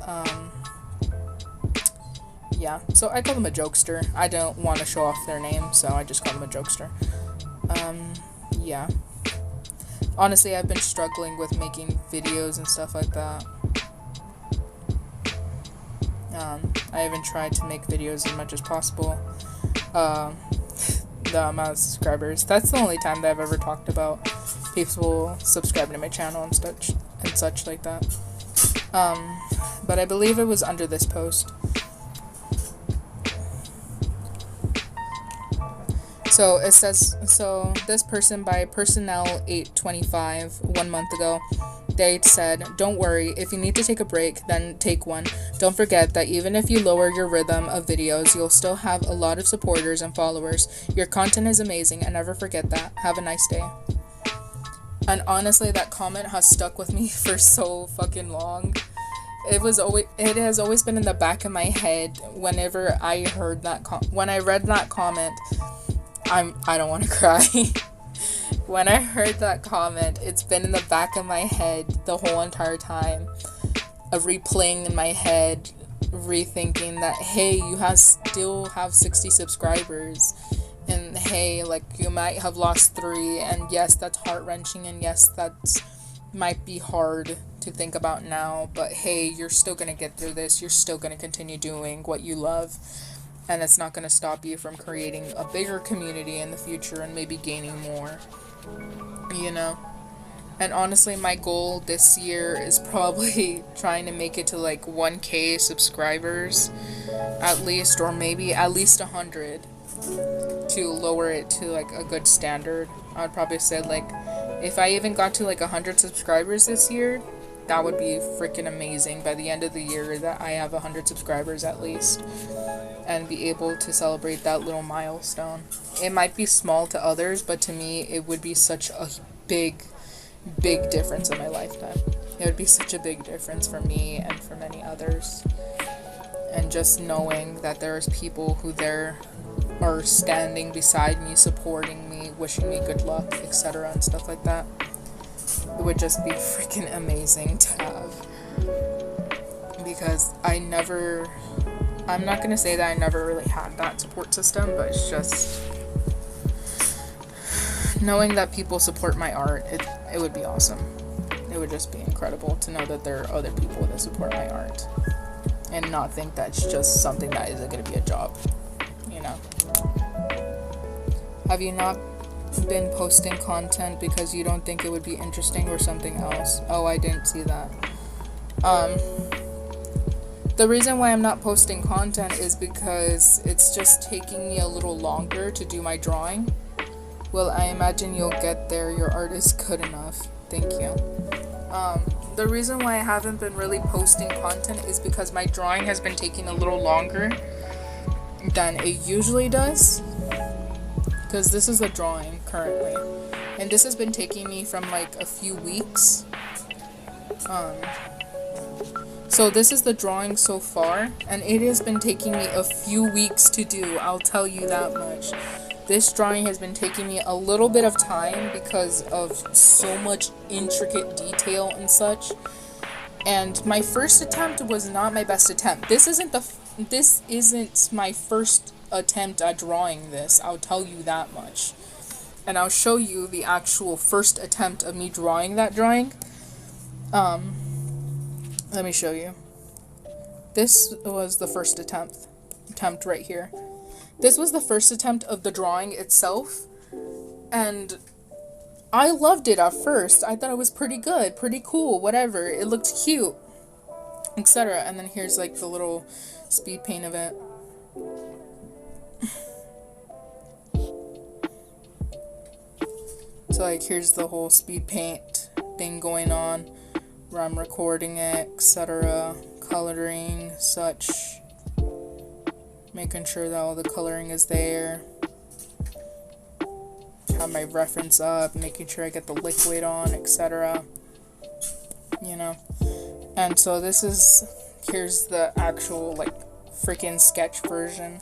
Yeah, so I call them a jokester. I don't want to show off their name, so I just call them a jokester. Yeah. Honestly, I've been struggling with making videos and stuff like that. I haven't tried to make videos as much as possible. The amount of subscribers. That's the only time that I've ever talked about people subscribing to my channel and such like that. But I believe it was under this post. So it says, so this person by Personnel825 1 month ago, they said, don't worry, if you need to take a break, then take one. Don't forget that even if you lower your rhythm of videos, you'll still have a lot of supporters and followers. Your content is amazing, and never forget that. Have a nice day. And honestly, that comment has stuck with me for so fucking long. It has always been in the back of my head whenever I heard that when I read that comment. I don't want to cry. When I heard that comment, it's been in the back of my head the whole entire time. Replaying in my head, rethinking that, hey, you still have 60 subscribers. And hey, like, you might have lost 3. And yes, that's heart-wrenching. And yes, that's might be hard to think about now. But hey, you're still going to get through this. You're still going to continue doing what you love. And it's not going to stop you from creating a bigger community in the future and maybe gaining more, you know? And honestly, my goal this year is probably trying to make it to like 1K subscribers at least, or maybe at least 100 to lower it to like a good standard. I would probably say like if I even got to like 100 subscribers this year, that would be freaking amazing by the end of the year, that I have 100 subscribers at least. And be able to celebrate that little milestone. It might be small to others, but to me, it would be such a big difference in my lifetime. It would be such a big difference for me and for many others. And just knowing that there's people who are standing beside me, supporting me, wishing me good luck, etc. and stuff like that. It would just be freaking amazing to have. Because I'm not gonna say that I never really had that support system, but it's just knowing that people support my art, it would be awesome. It would just be incredible to know that there are other people that support my art and not think that's just something that isn't gonna be a job, you know. Have you not been posting content because you don't think it would be interesting or something else? Oh, I didn't see that. The reason why I'm not posting content is because it's just taking me a little longer to do my drawing. Well, I imagine you'll get there. Your art is good enough. Thank you. The reason why I haven't been really posting content is because my drawing has been taking a little longer than it usually does. Because this is the drawing currently. And this has been taking me from like a few weeks. So this is the drawing so far, and it has been taking me a few weeks to do, I'll tell you that much. This drawing has been taking me a little bit of time because of so much intricate detail and such. And my first attempt was not my best attempt. This isn't my first attempt at drawing this, I'll tell you that much. And I'll show you the actual first attempt of me drawing that drawing. Let me show you. This was the first attempt right here. This was the first attempt of the drawing itself, and I loved it at first. I thought it was pretty good, pretty cool, whatever. It looked cute, etc. And then here's like the little speed paint of it. So like here's the whole speed paint thing going on, where I'm recording it, etc., coloring, such, making sure that all the coloring is there, have my reference up, making sure I get the liquid on, etc., you know. And so here's the actual, like, freaking sketch version.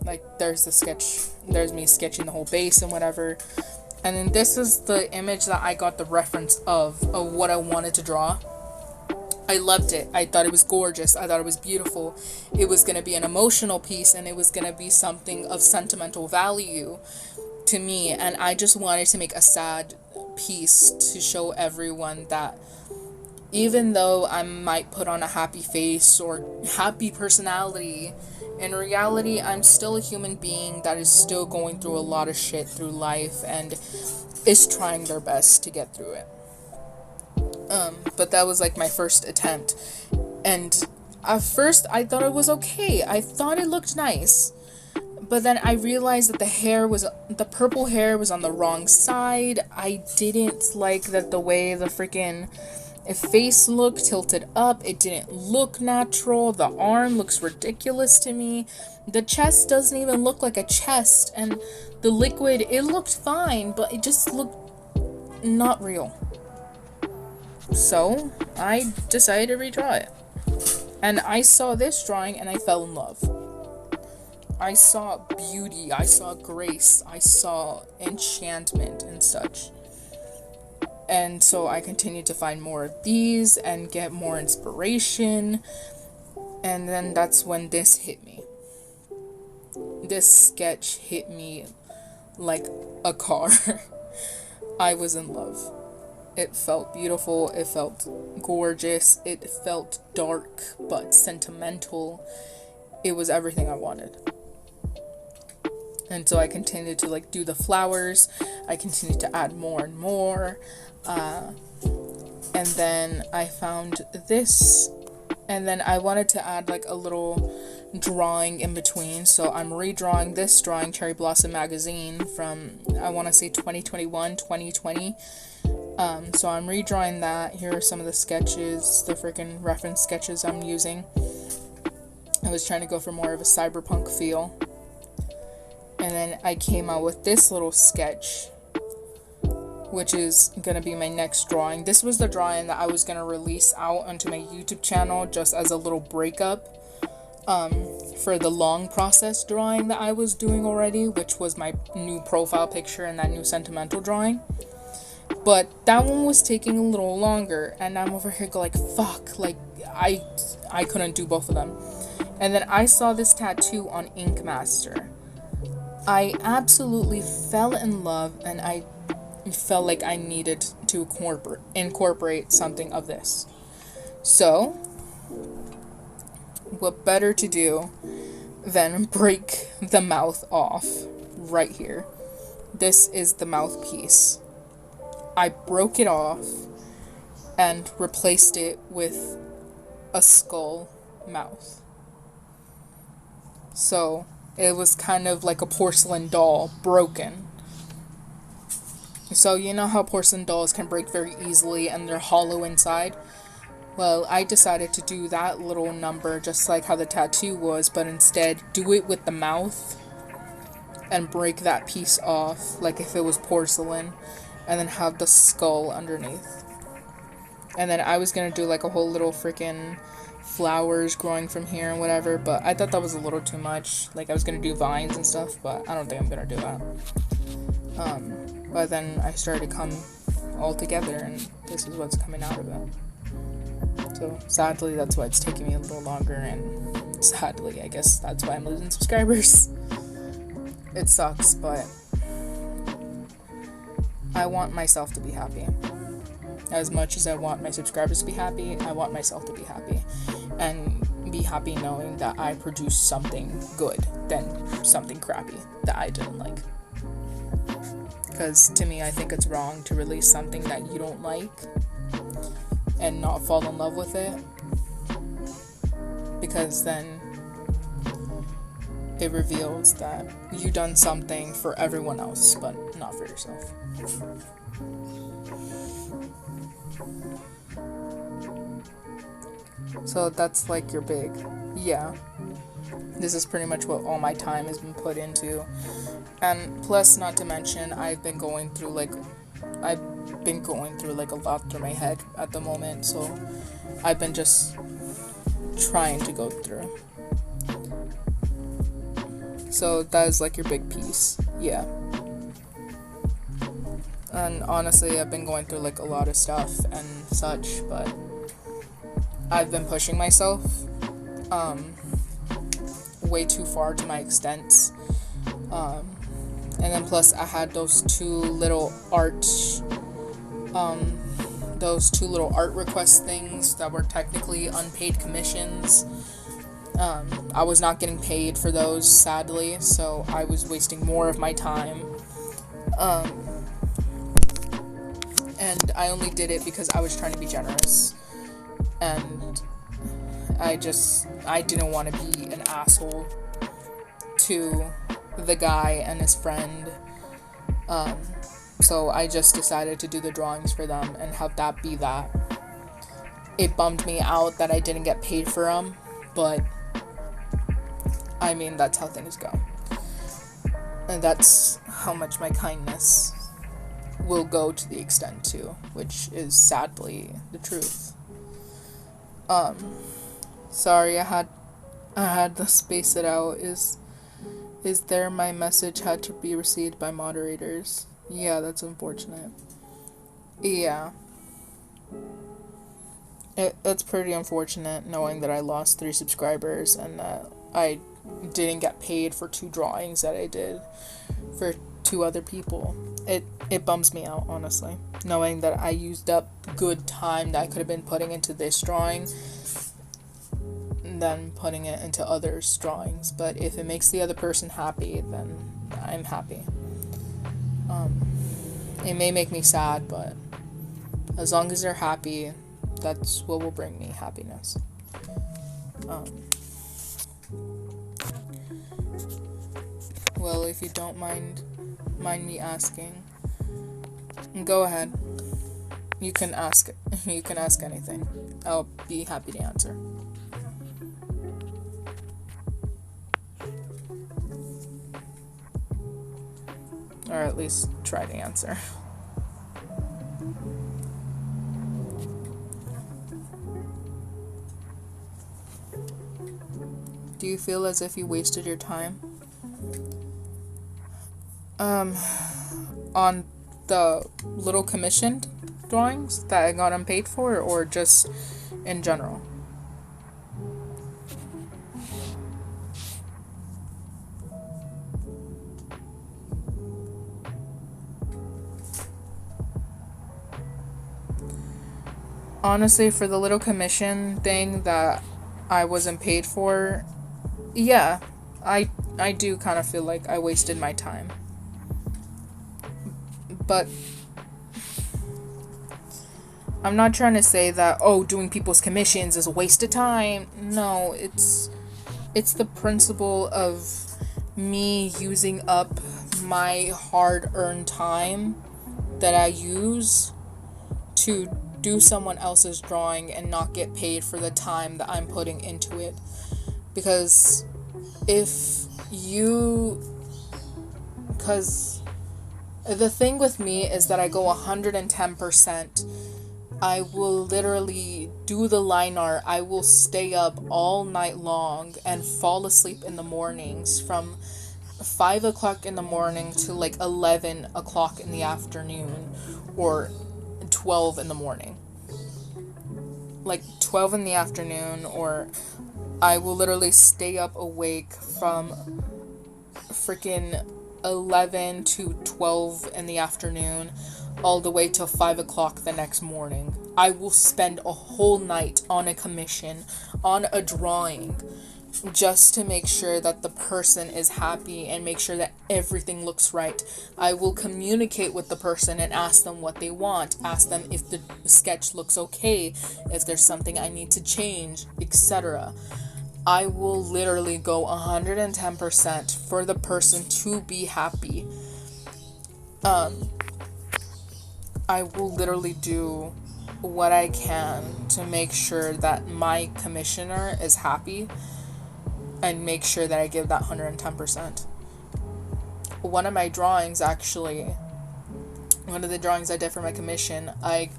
Like, there's the sketch, there's me sketching the whole base and whatever. And then this is the image that I got the reference of what I wanted to draw. I loved it. I thought it was gorgeous. I thought it was beautiful. It was going to be an emotional piece, and it was going to be something of sentimental value to me. And I just wanted to make a sad piece to show everyone that even though I might put on a happy face or happy personality, in reality, I'm still a human being that is still going through a lot of shit through life and is trying their best to get through it. But that was like my first attempt. And at first, I thought it was okay. I thought it looked nice. But then I realized that the purple hair was on the wrong side. I didn't like that the way the freaking face looked tilted up. It didn't look natural. The arm looks ridiculous to me. The chest doesn't even look like a chest. And the liquid, it looked fine, but it just looked not real. So I decided to redraw it. And I saw this drawing and I fell in love. I saw beauty, I saw grace, I saw enchantment and such. And so I continued to find more of these and get more inspiration. And then that's when this hit me. This sketch hit me like a car. I was in love. It felt beautiful, it felt gorgeous, it felt dark but sentimental. It was everything I wanted. And so I continued to like do the flowers. I continued to add more and more. And then I found this. And then I wanted to add like a little drawing in between. So I'm redrawing this drawing, Cherry Blossom Magazine, from I want to say 2021, 2020. So I'm redrawing that. Here are some of the sketches, the freaking reference sketches I'm using. I was trying to go for more of a cyberpunk feel. And then I came out with this little sketch, which is going to be my next drawing. This was the drawing that I was going to release out onto my YouTube channel just as a little breakup. for the long process drawing that I was doing already, which was my new profile picture and that new sentimental drawing. But that one was taking a little longer, and I'm over here like, fuck, like, I couldn't do both of them. And then I saw this tattoo on Ink Master. I absolutely fell in love, and I felt like I needed to incorporate something of this. So, what better to do than break the mouth off right here. This is the mouthpiece. I broke it off and replaced it with a skull mouth. So it was kind of like a porcelain doll broken. So you know how porcelain dolls can break very easily and they're hollow inside? Well, I decided to do that little number just like how the tattoo was, but instead do it with the mouth and break that piece off like if it was porcelain, and then have the skull underneath. And then I was gonna do like a whole little freaking flowers growing from here and whatever, but I thought that was a little too much. Like I was gonna do vines and stuff, but I don't think I'm gonna do that. But then I started to come all together, and this is what's coming out of it. So sadly, that's why it's taking me a little longer, and sadly, I guess that's why I'm losing subscribers. It sucks, but I want myself to be happy. As much as I want my subscribers to be happy, I want myself to be happy. And be happy knowing that I produced something good than something crappy that I didn't like. Because to me, I think it's wrong to release something that you don't like and not fall in love with it. Because then it reveals that you done something for everyone else, but not for yourself. So that's like your big, yeah. This is pretty much what all my time has been put into. And plus, not to mention, I've been going through like a lot through my head at the moment, so I've been just trying to go through. So that is like your big piece, yeah. And honestly, I've been going through like a lot of stuff and such, but I've been pushing myself way too far to my extent. And then plus I had those two little art request things that were technically unpaid commissions. I was not getting paid for those, sadly, so I was wasting more of my time. And I only did it because I was trying to be generous. And I didn't want to be an asshole to the guy and his friend. So I just decided to do the drawings for them and have that be that. It bummed me out that I didn't get paid for them, but I mean, that's how things go. And that's how much my kindness will go to the extent to, which is sadly the truth. Sorry, I had to space it out. Is there my message had to be received by moderators? Yeah, that's unfortunate. Yeah. It's pretty unfortunate knowing that I lost 3 subscribers and that I didn't get paid for 2 drawings that I did for 2 other people. It bums me out, honestly, knowing that I used up good time that I could have been putting into this drawing and then putting it into others' drawings. But if it makes the other person happy, then I'm happy. It may make me sad, but as long as they're happy, that's what will bring me happiness. Well, if you don't mind me asking, go ahead. You can ask anything. I'll be happy to answer. Or at least try to answer. Do you feel as if you wasted your time? On the little commissioned drawings that I got unpaid for, or just in general? Honestly, for the little commission thing that I wasn't paid for, yeah, I do kind of feel like I wasted my time. But I'm not trying to say that, oh, doing people's commissions is a waste of time. No, it's the principle of me using up my hard-earned time that I use to do someone else's drawing and not get paid for the time that I'm putting into it. Because the thing with me is that I go 110%. I will literally do the line art. I will stay up all night long and fall asleep in the mornings from 5 o'clock in the morning to like 11 o'clock in the afternoon, or 12 in the morning. Like 12 in the afternoon, or I will literally stay up awake from freaking 11 to 12 in the afternoon, all the way till 5 o'clock the next morning. I will spend a whole night on a commission, on a drawing, just to make sure that the person is happy and make sure that everything looks right. I will communicate with the person and ask them what they want, ask them if the sketch looks okay, if there's something I need to change, etc. I will literally go 110% for the person to be happy. I will literally do what I can to make sure that my commissioner is happy and make sure that I give that 110%. One of the drawings I did for my commission, I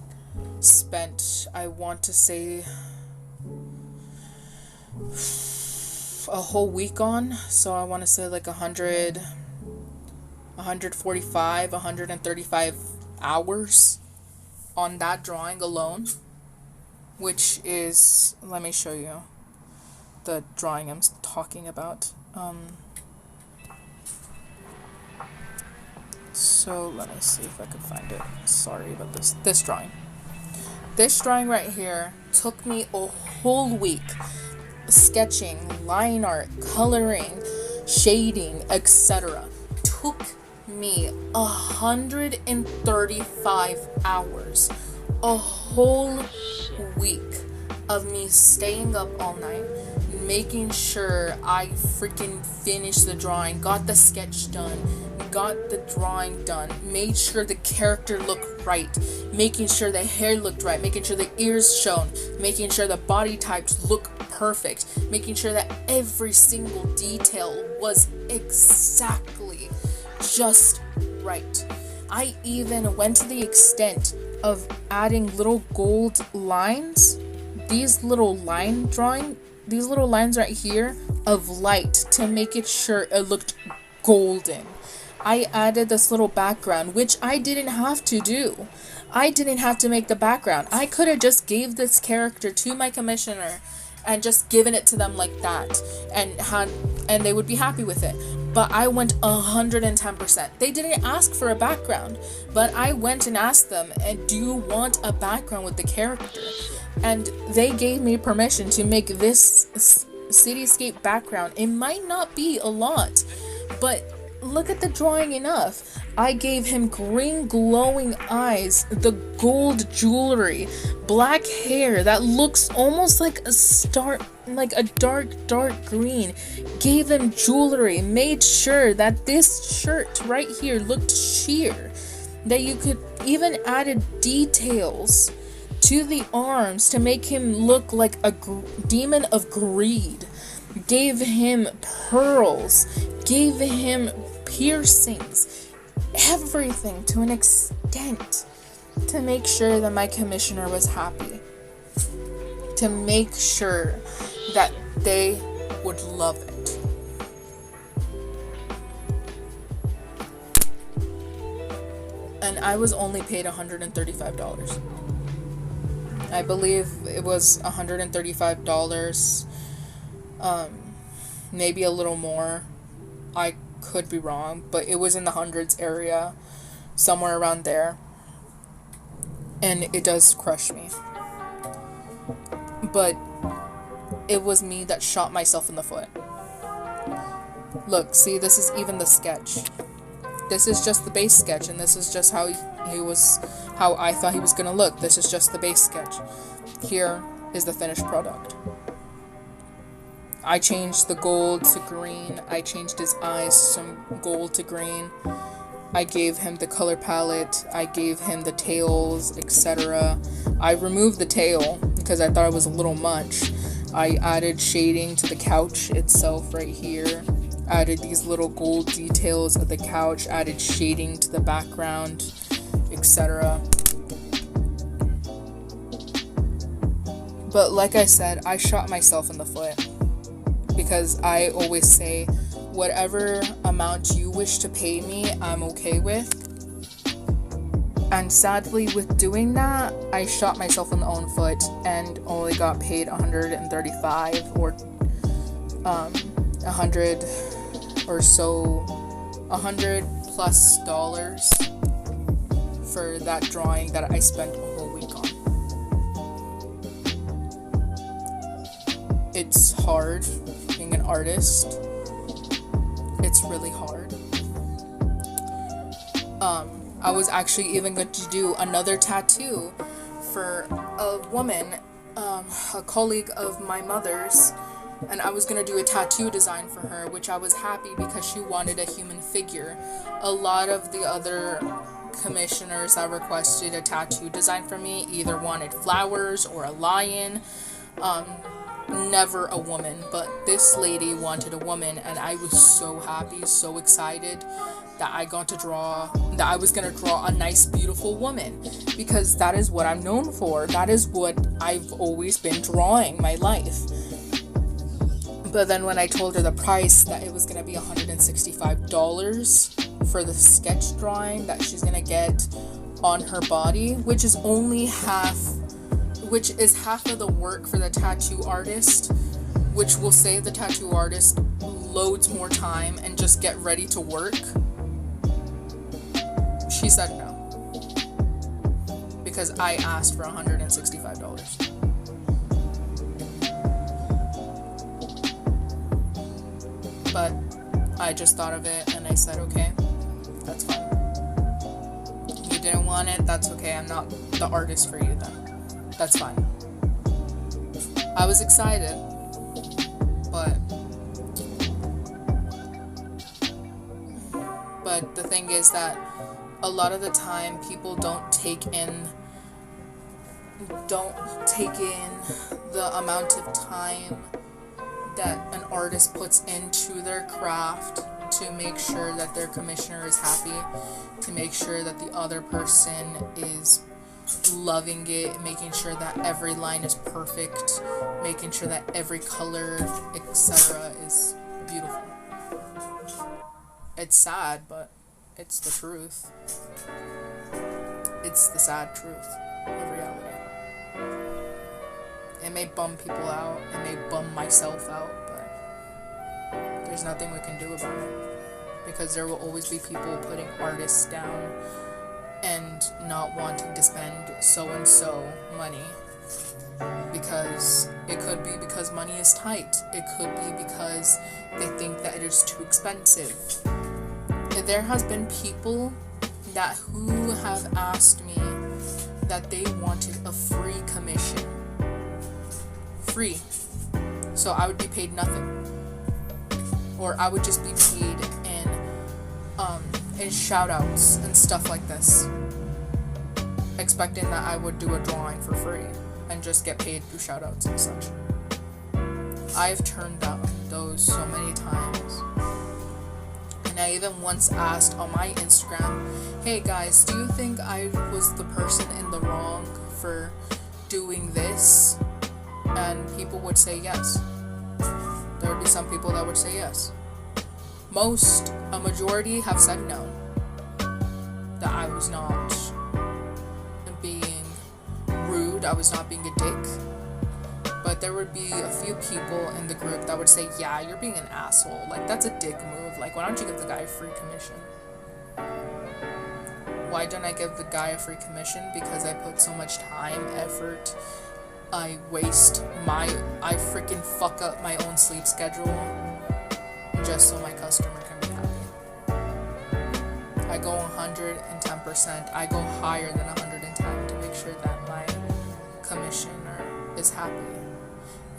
spent, I want to say, a whole week on. So I want to say like 145, 135 hours on that drawing alone, which is, let me show you the drawing I'm talking about. So let me see if I could find it. Sorry about this drawing. This drawing right here took me a whole week. Sketching, line art, coloring, shading, etc. Took me 135 hours. A whole week of me staying up all night, making sure I freaking finished the drawing, got the sketch done, got the drawing done, made sure the character looked right, making sure the hair looked right, making sure the ears shone, making sure the body types look perfect, making sure that every single detail was exactly just right. I even went to the extent of adding little gold lines, these little lines right here of light, to make it sure it looked golden. I added this little background, which I didn't have to do. I didn't have to make the background. I could have just gave this character to my commissioner and just given it to them like that, and they would be happy with it. But I went 110%. They didn't ask for a background, but I went and asked them, and do you want a background with the character? And they gave me permission to make this cityscape background. It might not be a lot, but look at the drawing enough. I gave him green glowing eyes, the gold jewelry, black hair that looks almost like a dark green. Gave him jewelry, made sure that this shirt right here looked sheer, that you could even added details to the arms to make him look like a demon of greed. Gave him pearls, gave him piercings, everything to an extent to make sure that my commissioner was happy, to make sure that they would love it. And I was only paid $135. I believe it was $135, maybe a little more. I could be wrong, but it was in the hundreds area, somewhere around there. And it does crush me. But it was me that shot myself in the foot. Look, see, this is even the sketch. This is just the base sketch, and this is just how how I thought he was gonna look. This is just the base sketch. Here is the finished product. I changed the gold to green. I changed his eyes from gold to green. I gave him the color palette. I gave him the tails, etc. I removed the tail because I thought it was a little much. I added shading to the couch itself right here. Added these little gold details of the couch. Added shading to the background, etc. But like I said, I shot myself in the foot. Because I always say, whatever amount you wish to pay me, I'm okay with. And sadly, with doing that, I shot myself in the own foot and only got paid $135 or $100 or so, $100+ for that drawing that I spent a whole week on. It's hard being an artist. It's really hard. I was actually even going to do another tattoo for a woman, a colleague of my mother's, and I was going to do a tattoo design for her, which I was happy because she wanted a human figure. A lot of the other commissioners that requested a tattoo design from me either wanted flowers or a lion, never a woman, but this lady wanted a woman, and I was so happy, so excited that I was gonna draw a nice, beautiful woman, because that is what I'm known for. That is what I've always been drawing my life. But then when I told her the price, that it was gonna be $165 for the sketch drawing that she's gonna get on her body, which is half of the work for the tattoo artist, which will save the tattoo artist loads more time and just get ready to work. She said no, because I asked for $165. But I just thought of it and I said, okay, that's fine. You didn't want it, that's okay. I'm not the artist for you then. That's fine. I was excited, but the thing is that a lot of the time people don't take in the amount of time that an artist puts into their craft to make sure that their commissioner is happy, to make sure that the other person is loving it, making sure that every line is perfect, making sure that every color, etc. is beautiful. It's sad, but it's the truth. It's the sad truth of reality. It may bum people out, it may bum myself out, but there's nothing we can do about it, because there will always be people putting artists down and not wanting to spend so-and-so money, because it could be because money is tight, it could be because they think that it is too expensive. There has been people who have asked me that they wanted a free commission. Free. So I would be paid nothing. Or I would just be paid in shout-outs and stuff like this, expecting that I would do a drawing for free and just get paid through shout-outs and such. I've turned down those so many times. And I even once asked on my Instagram, hey guys, do you think I was the person in the wrong for doing this? And people would say yes. There would be some people that would say yes. A majority have said no. That I was not being rude, I was not being a dick. But there would be a few people in the group that would say, yeah, you're being an asshole. Like, that's a dick move. Like, why don't you give the guy a free commission? Why don't I give the guy a free commission? Because I put so much time, effort, I freaking fuck up my own sleep schedule just so my customer can be happy. I go 110%. I go higher than 110 to make sure that my commissioner is happy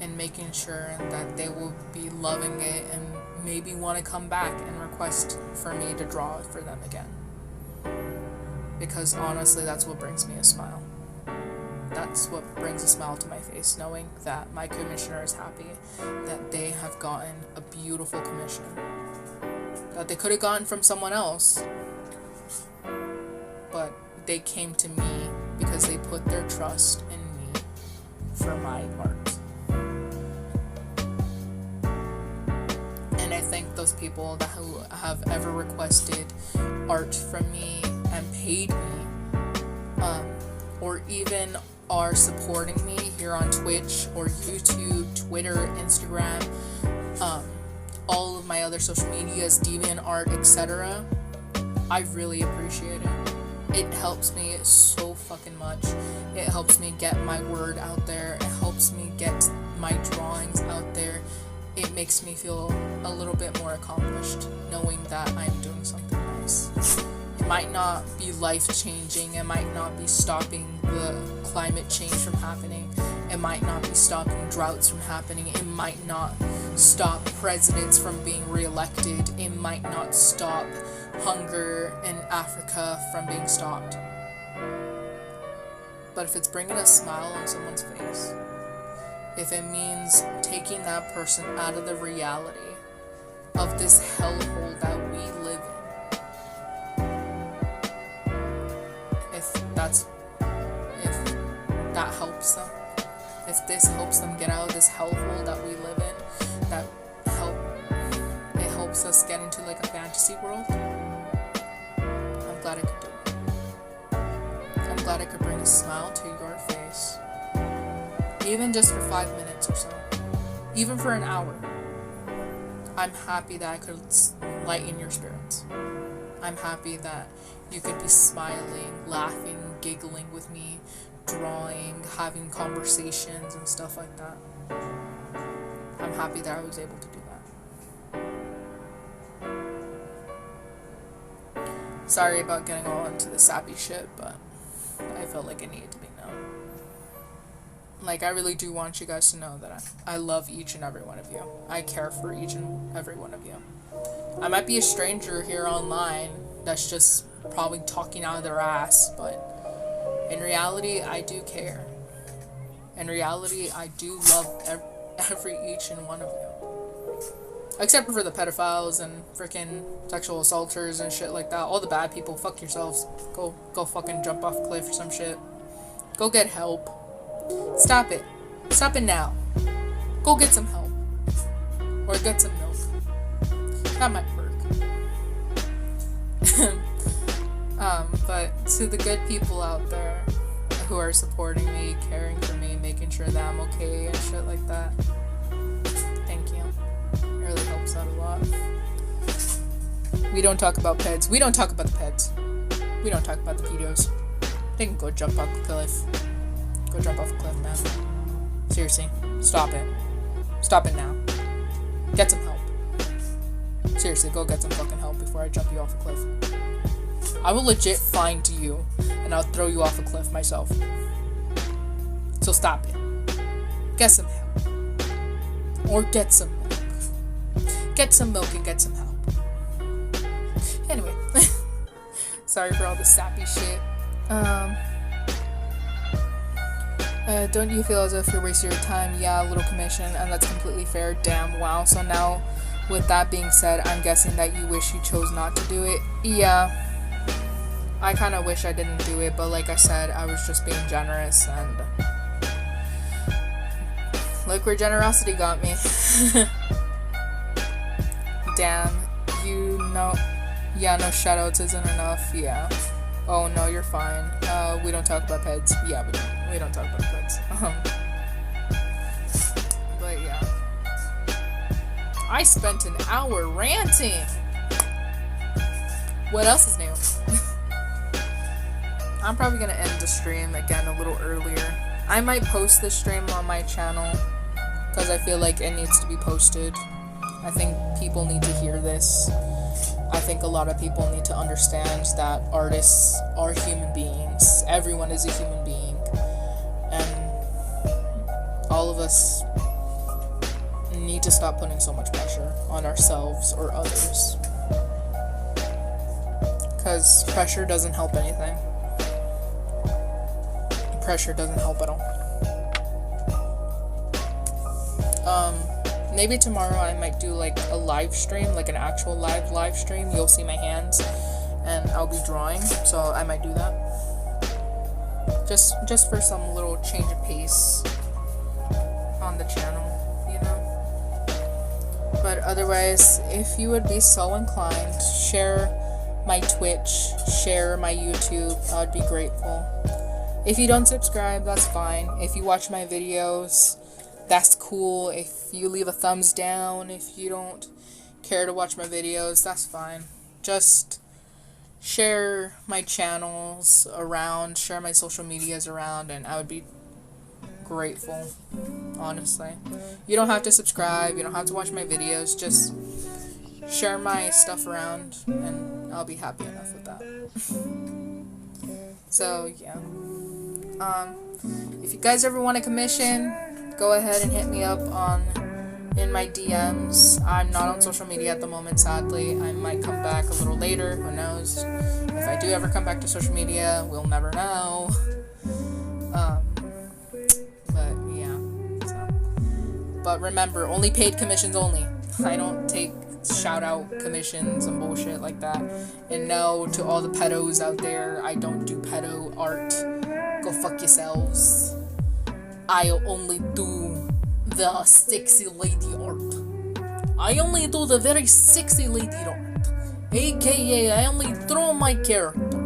and making sure that they will be loving it and maybe want to come back and request for me to draw for them again. Because honestly, that's what brings me a smile. That's what brings a smile to my face, knowing that my commissioner is happy, that they have gotten a beautiful commission that they could have gotten from someone else, but they came to me because they put their trust in me for my art. And I thank those people who have ever requested art from me and paid me, or even are supporting me here on Twitch or YouTube, Twitter, Instagram, all of my other social medias, Deviantart, etc. I really appreciate it. It helps me so fucking much. It helps me get my word out there. It helps me get my drawings out there. It makes me feel a little bit more accomplished, knowing that I'm doing something nice. It might not be life-changing. It might not be stopping the climate change from happening. It might not be stopping droughts from happening. It might not stop presidents from being reelected. It might not stop hunger in Africa from being stopped. But if it's bringing a smile on someone's face, if it means taking that person out of the reality of this hellhole that we live in, if that helps them, if this helps them get out of this hellhole that we live in, it helps us get into like a fantasy world, I'm glad I could do it. I'm glad I could bring a smile to your face, even just for 5 minutes or so, even for an hour. I'm happy that I could lighten your spirits. I'm happy that you could be smiling, laughing, giggling with me, drawing, having conversations and stuff like that. I'm happy that I was able to do that. Sorry about getting all into the sappy shit, but I felt like it needed to be known. Like, I really do want you guys to know that I love each and every one of you. I care for each and every one of you. I might be a stranger here online that's just probably talking out of their ass, but in reality, I do care. In reality, I do love each and one of you. Except for the pedophiles and freaking sexual assaulters and shit like that. All the bad people, fuck yourselves. Go fucking jump off a cliff or some shit. Go get help. Stop it. Stop it now. Go get some help. Or get some milk. That might work. But to the good people out there who are supporting me, caring for me, making sure that I'm okay and shit like that, thank you. It really helps out a lot. We don't talk about peds. We don't talk about the peds. We don't talk about the pedos. They can go jump off a cliff. Go jump off a cliff, man. Seriously. Stop it. Stop it now. Get some help. Seriously, go get some fucking help before I jump you off a cliff. I will legit find you, and I'll throw you off a cliff myself. So stop it. Get some help. Or get some milk. Get some milk and get some help. Anyway. Sorry for all the sappy shit. Don't you feel as if you're wasting your time? Yeah, a little commission, and that's completely fair. Damn, wow. So now, with that being said, I'm guessing that you wish you chose not to do it. Yeah. I kind of wish I didn't do it, but like I said, I was just being generous, and look where generosity got me. Damn, you know. Yeah, no shoutouts isn't enough. Yeah. Oh no, you're fine. We don't talk about pets. Yeah, we don't talk about pets. But yeah. I spent an hour ranting. What else is new? I'm probably gonna end the stream again a little earlier. I might post this stream on my channel because I feel like it needs to be posted. I think people need to hear this. I think a lot of people need to understand that artists are human beings. Everyone is a human being. And all of us need to stop putting so much pressure on ourselves or others. Because pressure doesn't help anything. Pressure doesn't help at all. Maybe tomorrow I might do like a live stream, like an actual live stream. You'll see my hands and I'll be drawing, so I might do that. Just for some little change of pace on the channel, you know? But otherwise, if you would be so inclined, share my Twitch, share my YouTube, I would be grateful. If you don't subscribe, that's fine. If you watch my videos, that's cool. If you leave a thumbs down, if you don't care to watch my videos, that's fine. Just share my channels around, share my social medias around, and I would be grateful, honestly. You don't have to subscribe, you don't have to watch my videos, just share my stuff around, and I'll be happy enough with that. So, yeah. If you guys ever want a commission, go ahead and hit me up in my DMs. I'm not on social media at the moment, sadly. I might come back a little later, who knows. If I do ever come back to social media, we'll never know. But yeah. So. But remember, only paid commissions only. I don't take shout out commissions and bullshit like that. And no, to all the pedos out there, I don't do pedo art. Go fuck yourselves. I only do the sexy lady art. I only do the very sexy lady art. AKA, I only draw my character.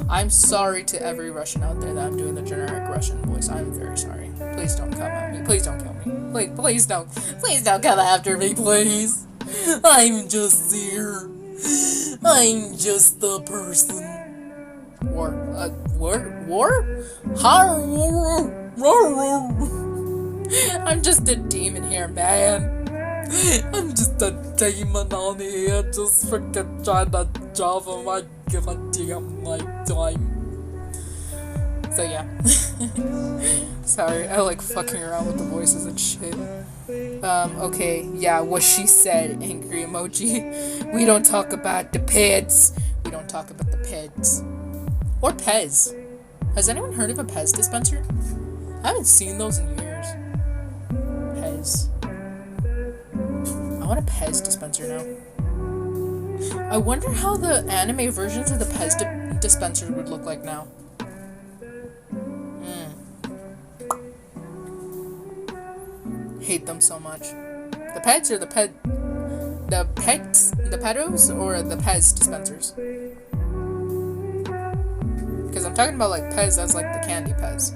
I'm sorry to every Russian out there that I'm doing the generic Russian voice. I'm very sorry. Please don't come at me. Please don't kill me. Please don't come after me, please. I'm just here. I'm just a person. War? I'm just a demon here, man. I'm just a demon on here, just freaking trying to java my goddamn lifetime. So yeah. Sorry, I like fucking around with the voices and shit. Okay, yeah, what she said, angry emoji. We don't talk about the pets. We don't talk about the pets. Or Pez. Has anyone heard of a Pez dispenser? I haven't seen those in years. Pez. I want a Pez dispenser now. I wonder how the anime versions of the Pez dispensers would look like now. Hate them so much. The pets or the pedos or the Pez dispensers? Because I'm talking about like Pez as like the candy Pez.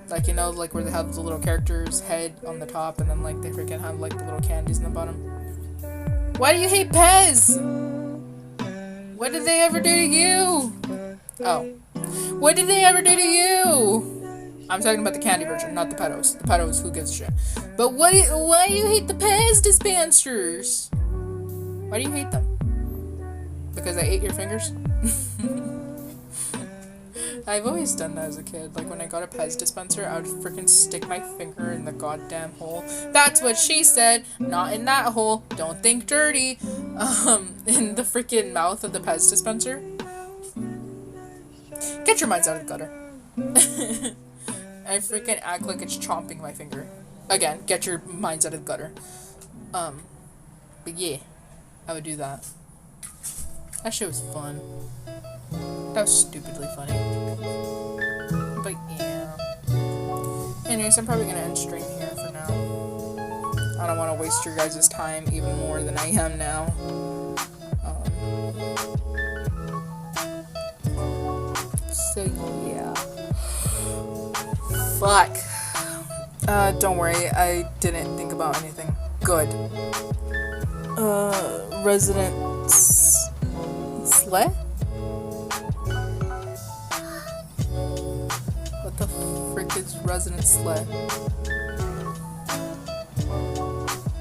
Like, you know, like where they have the little character's head on the top and then like they freaking have like the little candies in the bottom. Why do you hate Pez? What did they ever do to you? Oh. What did they ever do to you? I'm talking about the candy version, not the pedos. The pedos, who gives a shit? But why do you hate the Pez dispensers? Why do you hate them? Because I ate your fingers? I've always done that as a kid. Like, when I got a Pez dispenser, I would freaking stick my finger in the goddamn hole. That's what she said! Not in that hole. Don't think dirty. In the freaking mouth of the Pez dispenser. Get your minds out of the gutter. I freaking act like it's chomping my finger. Again, get your minds out of the gutter. But yeah, I would do that. That shit was fun. That was stupidly funny. But yeah. Anyways, I'm probably gonna end stream here for now. I don't want to waste your guys' time even more than I am now. So yeah. Fuck. Don't worry, I didn't think about anything. Good. Resident Slay? What the frick is Resident Slay?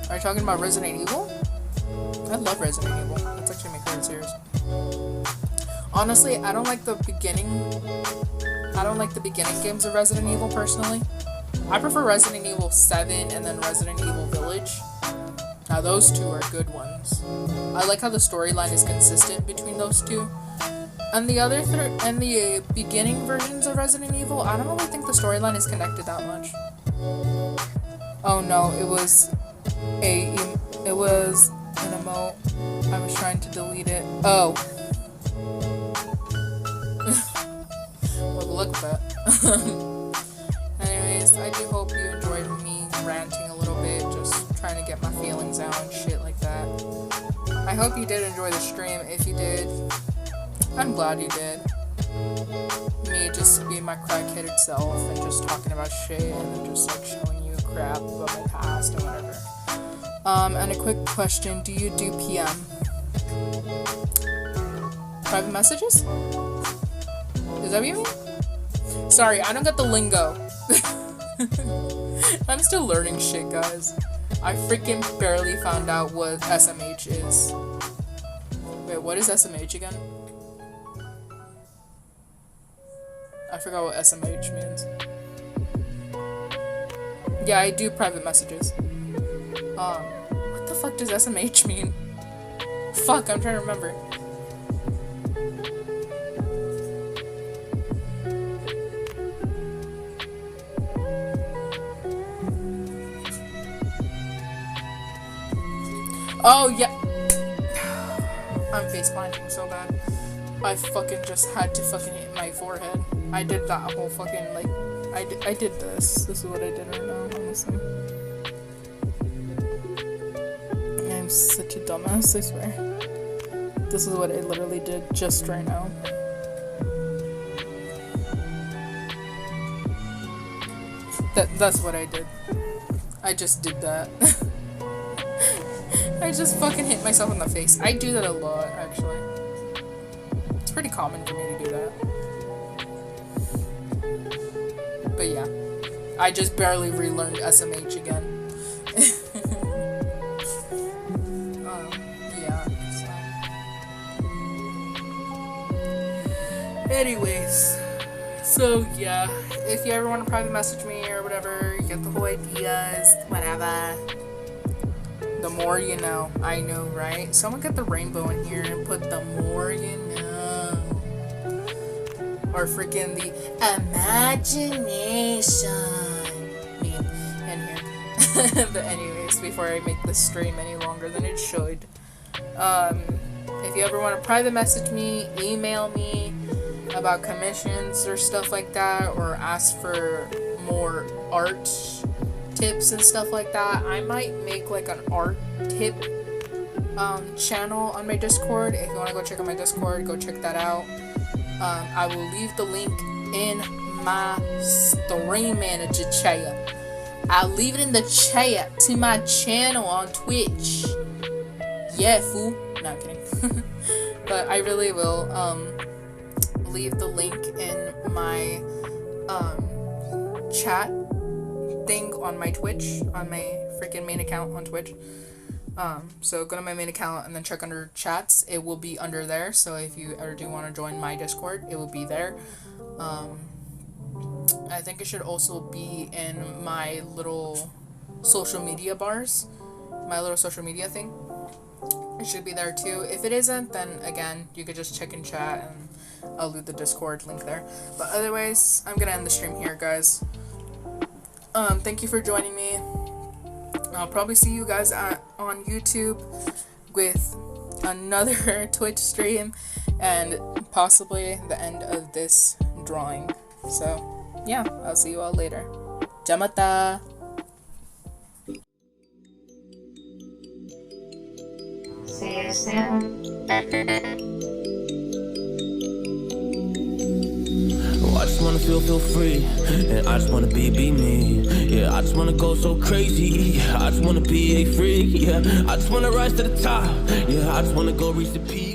Are you talking about Resident Evil? I love Resident Evil. That's actually my favorite series. Honestly, I don't like the beginning games of Resident Evil personally. I prefer Resident Evil 7 and then Resident Evil Village. Now those two are good ones. I like how the storyline is consistent between those two. And the other and the beginning versions of Resident Evil, I don't really think the storyline is connected that much. Oh no, it was an emote. I was trying to delete it. Oh. Well, look at that. Anyways, I do hope you enjoyed me ranting a little bit, just trying to get my feelings out and shit like that. I hope you did enjoy the stream. If you did, I'm glad you did. Me just being my crack-headed self and just talking about shit and then just like showing you crap about my past or whatever. And a quick question, do you do PM? Private messages? Is that what you mean? Sorry, I don't get the lingo. I'm still learning shit, guys. I freaking barely found out what SMH is. Wait, what is SMH again? I forgot what SMH means. Yeah, I do private messages. What the fuck does SMH mean? Fuck, I'm trying to remember. Oh, yeah. I'm face planting so bad. I fucking just had to fucking hit my forehead. I did that whole fucking, like, I did this. This is what I did right now, honestly. I'm such a dumbass, I swear. This is what I literally did just right now. That's what I did. I just did that. I just fucking hit myself in the face. I do that a lot, actually. It's pretty common for me to do that. But yeah. I just barely relearned SMH again. Yeah, so. Anyways. So, yeah. If you ever want to private message me or whatever, you get the whole ideas, whatever. The more you know. I know, right? Someone get the rainbow in here and put the more you know. Or freaking the imagination meme in here. But anyways, before I make this stream any longer than it should. If you ever want to private message me, email me about commissions or stuff like that, or ask for more art tips and stuff like that, I might make like an art tip channel on my Discord. If you want to go check out my Discord, go check that out. I will leave the link in my stream manager chat. I'll leave it in the chat to my channel on Twitch. Yeah, fool. No, I'm kidding. But I really will leave the link in my chat thing on my Twitch, on my freaking main account on Twitch. So go to my main account and then check under chats. It will be under there. So if you ever do want to join my Discord, it will be there. I think it should also be in my little social media bars, my little social media thing. It should be there too. If it isn't, then again, you could just check in chat and I'll leave the Discord link there. But otherwise, I'm gonna end the stream here, guys. Thank you for joining me. I'll probably see you guys on YouTube with another Twitch stream and possibly the end of this drawing. So, yeah, I'll see you all later. Jamata! soon. Oh, I just wanna feel free, and I just wanna be me. Yeah, I just wanna go so crazy. I just wanna be a freak. Yeah, I just wanna rise to the top. Yeah, I just wanna go reach the peak.